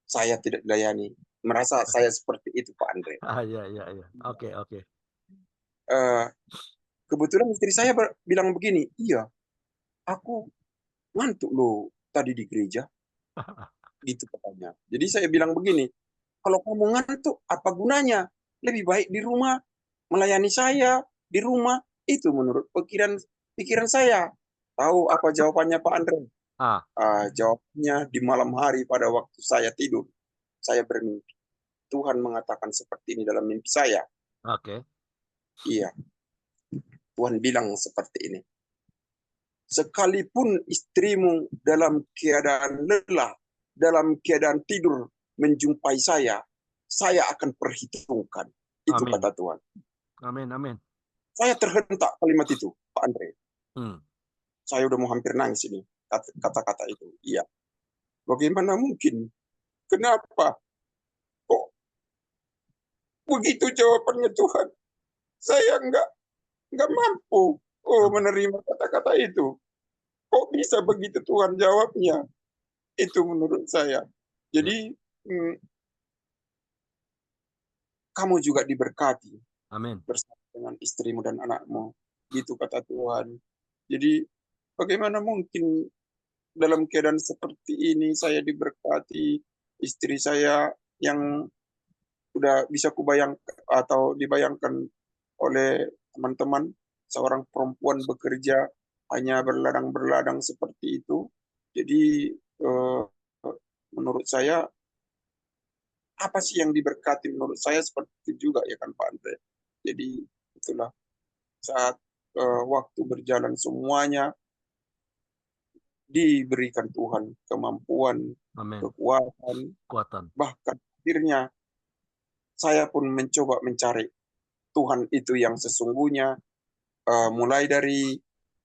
saya tidak dilayani. Merasa saya seperti itu Pak Andre. Iya. Oke. Kebetulan istri saya bilang begini, iya, aku ngantuk loh tadi di gereja. Gitu katanya. Jadi saya bilang begini, kalau kamu ngantuk, apa gunanya? Lebih baik di rumah, melayani saya di rumah. Itu menurut pikiran saya. Tahu apa jawabannya Pak Andre? Jawabnya di malam hari pada waktu saya tidur, saya bermimpi. Tuhan mengatakan seperti ini dalam mimpi saya. Oke. Iya. Tuhan bilang seperti ini. Sekalipun istrimu dalam keadaan lelah, dalam keadaan tidur menjumpai saya akan perhitungkan. Itu Amin. kata Tuhan. Amin. Saya terhentak kalimat itu, Pak Andre. Saya udah mau hampir nangis ini, kata-kata itu. Iya. Bagaimana mungkin? Kenapa? Kok begitu jawabannya Tuhan? Saya nggak mampu menerima kata-kata itu. Kok bisa begitu Tuhan jawabnya? Itu menurut saya. Jadi kamu juga diberkati. Amin. Bersama dengan istrimu dan anakmu. Gitu kata Tuhan. Jadi bagaimana mungkin dalam keadaan seperti ini saya diberkati, istri saya yang sudah bisa kubayangkan atau dibayangkan oleh teman-teman, seorang perempuan bekerja hanya berladang-berladang seperti itu. Jadi menurut saya, apa sih yang diberkati? Menurut saya seperti itu juga ya kan Pak Andre. Jadi itulah saat waktu berjalan semuanya diberikan Tuhan kemampuan, Amin. kekuatan. Bahkan akhirnya saya pun mencoba mencari Tuhan itu yang sesungguhnya, mulai dari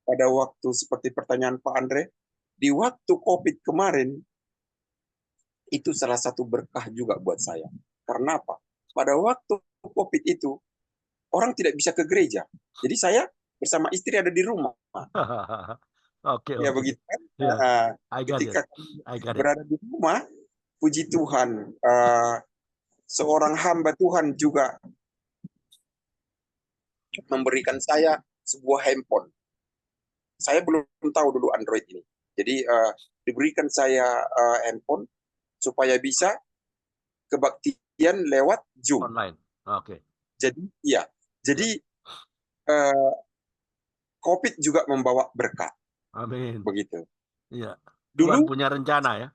pada waktu seperti pertanyaan Pak Andre, di waktu COVID kemarin, itu salah satu berkah juga buat saya. Karena apa? Pada waktu COVID itu, orang tidak bisa ke gereja. Jadi saya bersama istri ada di rumah. Ya begitu kan? Ketika berada di rumah, puji Tuhan, seorang hamba Tuhan juga memberikan saya sebuah handphone. Saya belum tahu dulu Android ini. Jadi diberikan saya handphone supaya bisa kebaktian lewat Zoom. Online. Oke. Jadi iya. Jadi COVID juga membawa berkat. Amin. Begitu. Iya. Dulu Tuhan punya rencana ya.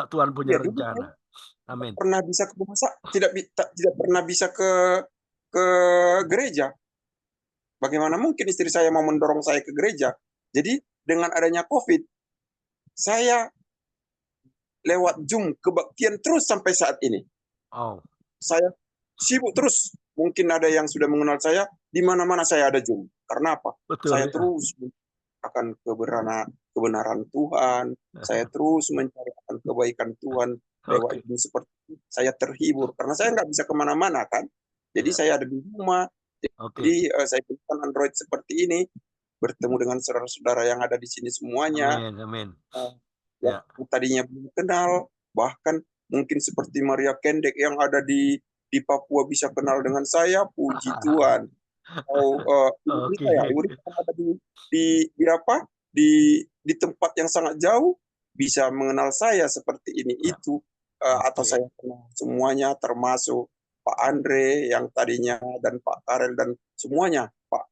Tuhan punya rencana. Amin. Pernah bisa ke masa tidak pernah bisa ke gereja. Bagaimana mungkin istri saya mau mendorong saya ke gereja? Jadi dengan adanya COVID, saya lewat Zoom kebaktian terus sampai saat ini. Saya sibuk terus. Mungkin ada yang sudah mengenal saya, di mana-mana saya ada Zoom. Karena apa? Betul, saya ya. terus akan kebenaran Tuhan. Saya terus mencari akan kebaikan Tuhan. Lewat Zoom seperti itu, saya terhibur. Karena saya nggak bisa kemana-mana kan. Jadi saya ada di rumah. Jadi saya gunakan Android seperti ini. Bertemu dengan saudara-saudara yang ada di sini semuanya. Amin. Yang tadinya belum kenal, bahkan mungkin seperti Maria Kendek yang ada di Papua bisa kenal dengan saya, puji Tuhan. Urip yang ada di tempat yang sangat jauh bisa mengenal saya seperti ini itu, atau saya kenal semuanya termasuk Pak Andre yang tadinya dan Pak Karel dan semuanya, Pak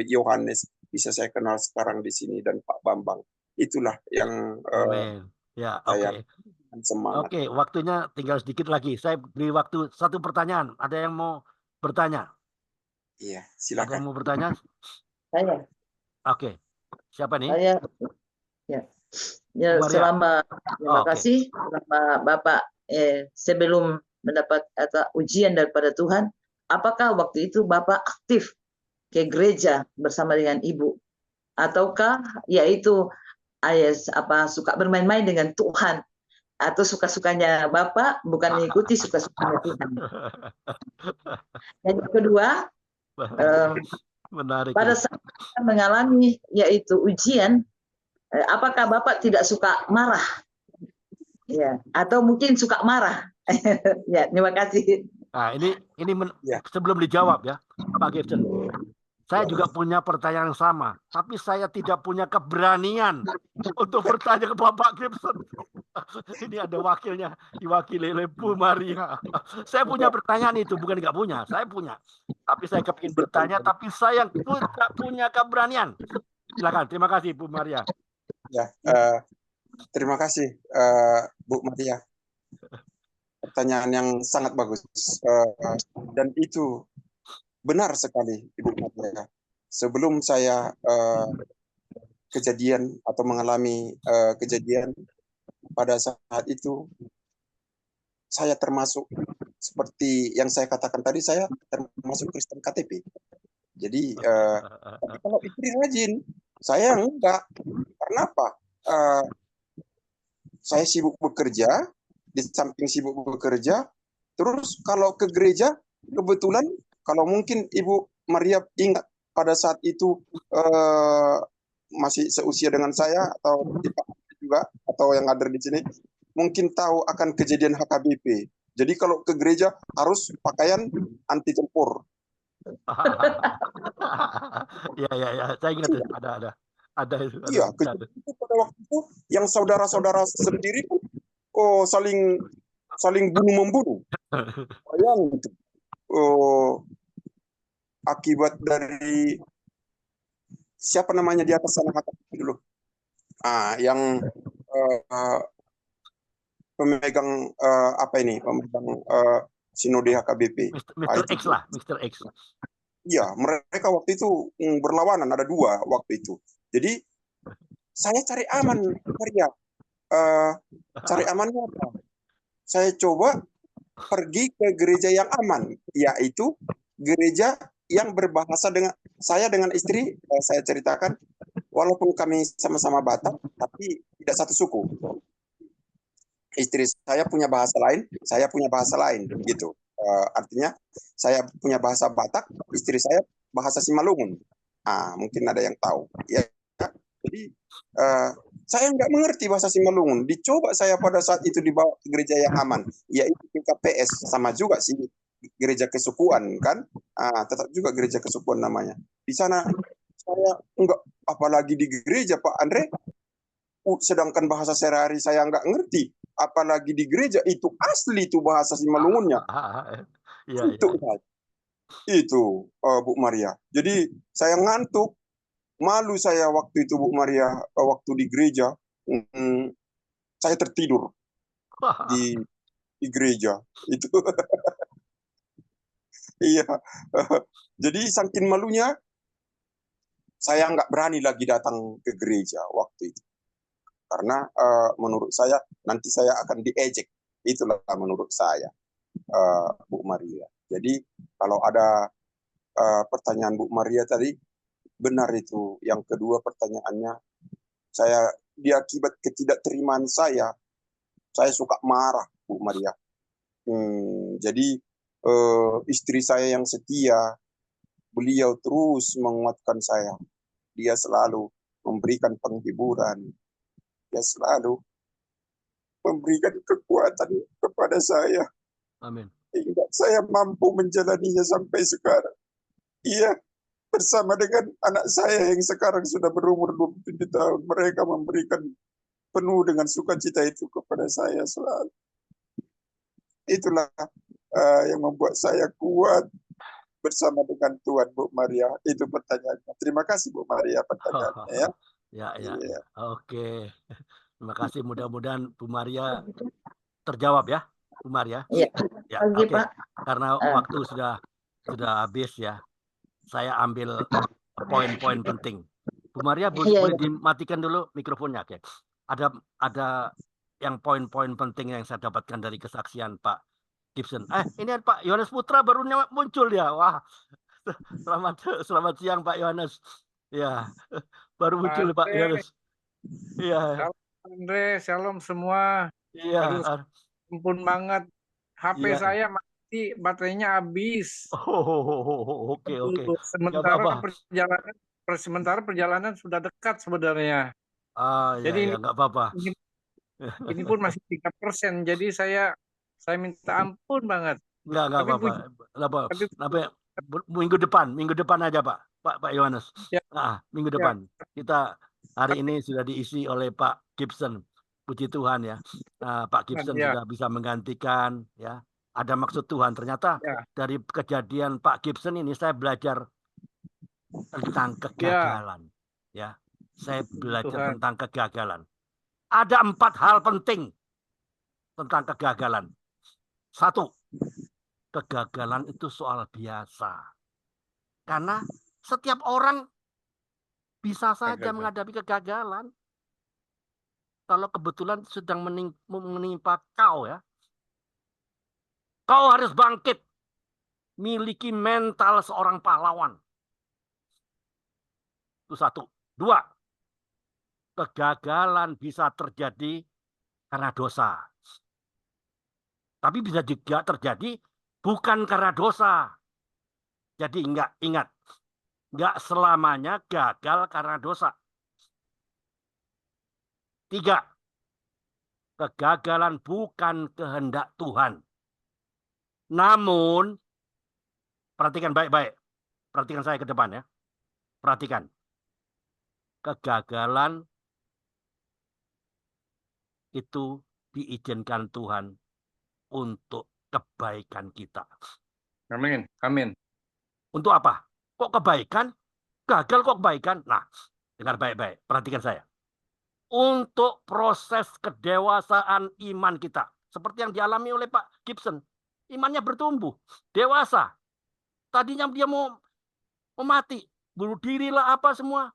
Yohanes bisa saya kenal sekarang di sini dan Pak Bambang. Itulah yang saya semangat. Oke, waktunya tinggal sedikit lagi. Saya beri waktu satu pertanyaan. Ada yang mau bertanya? Iya, silakan. Ada yang mau bertanya? Saya. Oke. Siapa nih? Saya. Ya, terima kasih selama Bapak sebelum mendapat ujian daripada Tuhan, apakah waktu itu Bapak aktif ke gereja bersama dengan Ibu, ataukah yaitu suka bermain-main dengan Tuhan atau suka-sukanya Bapak, bukan mengikuti suka-sukanya Tuhan. Dan yang kedua, Menarik. pada saat kita mengalami yaitu ujian, apakah Bapak tidak suka marah? Ya, atau mungkin suka marah. Ya, terima kasih. Nah, ini sebelum dijawab ya, Pak Gibson. Saya juga punya pertanyaan yang sama, tapi saya tidak punya keberanian untuk bertanya ke Bapak Gibson. Ini ada wakilnya, diwakili oleh Bu Maria. Saya punya pertanyaan itu, bukan nggak punya, saya punya. Tapi saya kepingin bertanya, tapi saya tidak punya keberanian. Silakan, terima kasih Bu Maria. Ya, terima kasih Bu Maria. Pertanyaan yang sangat bagus. Dan itu benar sekali, Ibu Maria. Sebelum saya kejadian atau mengalami kejadian pada saat itu, saya termasuk seperti yang saya katakan tadi, saya termasuk Kristen KTP. Jadi, tapi kalau istri rajin, saya enggak. Karena apa? Saya sibuk bekerja, di samping sibuk bekerja, terus kalau ke gereja, kebetulan kalau mungkin Ibu Maria ingat pada saat itu masih seusia dengan saya atau juga atau yang ada di sini mungkin tahu akan kejadian HKBP. Jadi kalau ke gereja harus pakaian anti tempur. Ya, saya ingat itu ada itu. Iya, itu pada waktu itu yang saudara-saudara sendiri saling bunuh-membunuh. Bayang itu. Akibat dari siapa namanya di atas sana dulu, yang pemegang pemegang sinode HKBP. Mr. X lah, Mr. X. Iya, mereka waktu itu berlawanan, ada dua waktu itu. Jadi saya cari aman, Maria. Cari amannya apa? Saya coba pergi ke gereja yang aman, yaitu gereja yang berbahasa dengan istri. Saya ceritakan, walaupun kami sama-sama Batak, tapi tidak satu suku. Istri saya punya bahasa lain, saya punya bahasa lain, gitu. Artinya saya punya bahasa Batak, istri saya bahasa Simalungun. Mungkin ada yang tahu. Ya, jadi saya nggak mengerti bahasa Simalungun. Dicoba saya pada saat itu dibawa ke gereja yang aman, yaitu KPS, sama juga sih gereja kesukuan kan, tetap juga gereja kesukuan namanya. Di sana saya nggak, apalagi di gereja Pak Andre, sedangkan bahasa sehari-hari saya nggak ngerti, apalagi di gereja itu asli itu bahasa Simalungunnya. Itu Bu Maria. Jadi saya ngantuk, malu saya waktu itu Bu Maria, waktu di gereja saya tertidur di gereja itu. Iya. Jadi saking malunya saya nggak berani lagi datang ke gereja waktu itu. Karena menurut saya nanti saya akan diejek. Itulah menurut saya, Bu Maria. Jadi kalau ada pertanyaan Bu Maria tadi, benar itu. Yang kedua pertanyaannya, saya diakibat ketidakterimaan saya suka marah, Bu Maria. Jadi istri saya yang setia, beliau terus menguatkan saya. Dia selalu memberikan penghiburan. Dia selalu memberikan kekuatan kepada saya. Amin. Hingga saya mampu menjalaninya sampai sekarang. Iya, bersama dengan anak saya yang sekarang sudah berumur 27 tahun. Mereka memberikan penuh dengan sukacita itu kepada saya selalu. Itulah yang membuat saya kuat bersama dengan Tuhan, Bu Maria. Itu pertanyaannya. Terima kasih Bu Maria pertanyaannya ya. Ya. Oke. Terima kasih. Mudah-mudahan Bu Maria terjawab ya, Bu Maria. Ya. Oke. Karena waktu sudah habis ya. Saya ambil poin-poin penting. Bu Maria boleh dimatikan dulu mikrofonnya, oke. Ada yang poin-poin penting yang saya dapatkan dari kesaksian Pak Gibson. Ini Pak Yohanes Putra baru muncul ya. Wah. Selamat siang Pak Yohanes. Ya. Baru muncul Pak Yohanes. Iya. Andre, shalom semua. Iya. Aduh, ampun banget. HP Iya. saya mati, baterainya habis. Oh, oke. Aduh, Nggak apa-apa. sementara perjalanan sudah dekat sebenarnya. Ah, ya, Jadi ya, nggak apa-apa. ini pun masih 3%. Jadi saya minta ampun banget. Nggak Tapi apa-apa. tapi Minggu depan aja Pak Yohanes. ya, Minggu ya. depan. Kita hari ini sudah diisi oleh Pak Gibson. Puji Tuhan ya. Pak Gibson ya. sudah bisa menggantikan ya. Ada maksud Tuhan. Ternyata Ya. dari kejadian Pak Gibson ini saya belajar tentang kegagalan. Ya. Saya belajar Tuhan. tentang kegagalan. Ada 4 hal penting tentang kegagalan. 1, kegagalan itu soal biasa. Karena setiap orang bisa saja menghadapi kegagalan. Kalau kebetulan sedang menimpa kau ya. Kau harus bangkit. Miliki mental seorang pahlawan. Itu 1. 2, kegagalan bisa terjadi karena dosa. Tapi bisa juga terjadi bukan karena dosa. Jadi ingat, nggak selamanya gagal karena dosa. 3, kegagalan bukan kehendak Tuhan. Namun, perhatikan baik-baik. Perhatikan saya ke depan ya. Perhatikan. Kegagalan itu diizinkan Tuhan untuk kebaikan kita. Amin. Amin. Untuk apa? Kok kebaikan? Gagal kok kebaikan? Nah, dengar baik-baik. Perhatikan saya. Untuk proses kedewasaan iman kita. Seperti yang dialami oleh Pak Gibson. Imannya bertumbuh. Dewasa. Tadinya dia mau mati. Bunuh diri lah apa semua.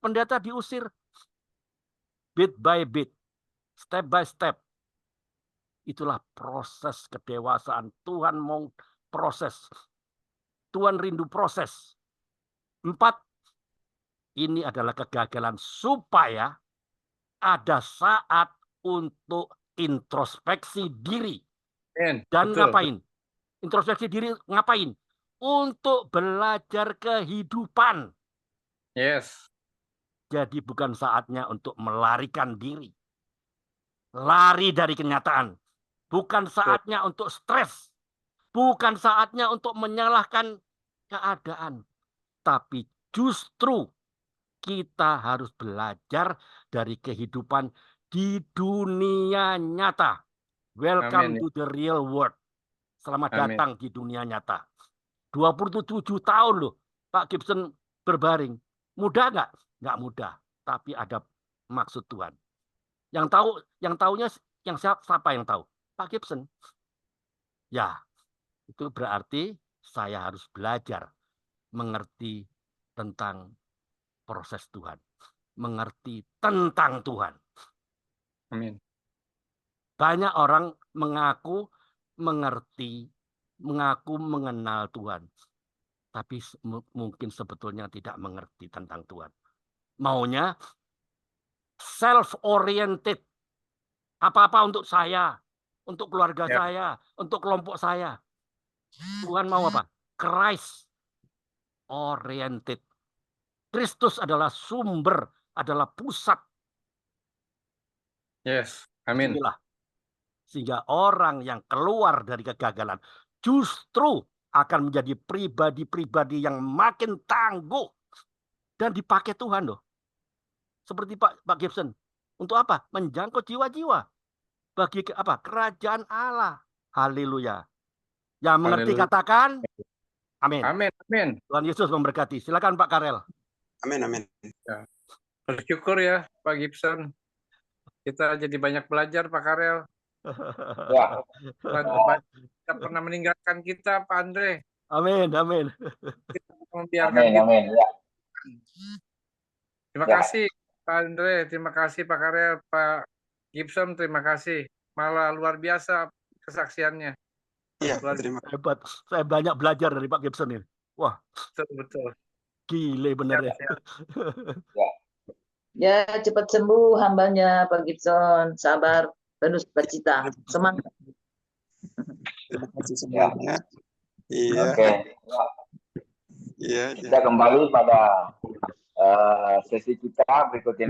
Pendeta diusir. Bit by bit. Step by step. Itulah proses kedewasaan. Tuhan mau proses. Tuhan rindu proses. 4, ini adalah kegagalan supaya ada saat untuk introspeksi diri. Dan betul. ngapain? Introspeksi diri ngapain? Untuk belajar kehidupan. Yes. Jadi bukan saatnya untuk melarikan diri. Lari dari kenyataan. Bukan saatnya untuk stres. Bukan saatnya untuk menyalahkan keadaan. Tapi justru kita harus belajar dari kehidupan di dunia nyata. Welcome to the real world. Selamat datang di dunia nyata. 27 tahun loh Pak Gibson berbaring. Mudah nggak? Nggak mudah. Tapi ada maksud Tuhan. Yang tahunya siapa yang tahu? Pak Gibson. Ya, itu berarti saya harus belajar mengerti tentang proses Tuhan. Mengerti tentang Tuhan. Amin. Banyak orang mengaku mengerti, mengaku mengenal Tuhan. Tapi mungkin sebetulnya tidak mengerti tentang Tuhan. Maunya self-oriented. Apa-apa untuk saya, untuk keluarga saya, untuk kelompok saya. Tuhan mau apa? Christ-oriented. Kristus adalah sumber, adalah pusat. Yes, amin. Inilah. Sehingga orang yang keluar dari kegagalan justru akan menjadi pribadi-pribadi yang makin tangguh dan dipakai Tuhan loh. Seperti Pak Gibson. Untuk apa? Menjangkau jiwa-jiwa. Bagi apa? Kerajaan Allah. Haleluya. Yang mengerti katakan amin. Amin, amin. Tuhan Yesus memberkati. Silakan Pak Karel. Amin, amin. Ya. Bersyukur ya Pak Gibson. Kita jadi banyak belajar Pak Karel. Ya. Tidak pernah meninggalkan kita Pak Andre. Amin, amin. Amin. Ya. Terima kasih Pak Andre, terima kasih Pak Karel, Pak Gibson, terima kasih. Malah luar biasa kesaksiannya. Iya, terima kasih. Hebat. Saya banyak belajar dari Pak Gibson ini. Wah. Betul. Gile bener ya. Ya, cepat sembuh hambanya Pak Gibson. Sabar, penuh sukacita. Semangat. Terima kasih semuanya. Iya. Oke. Iya. Kita kembali pada sesi kita berikut ini.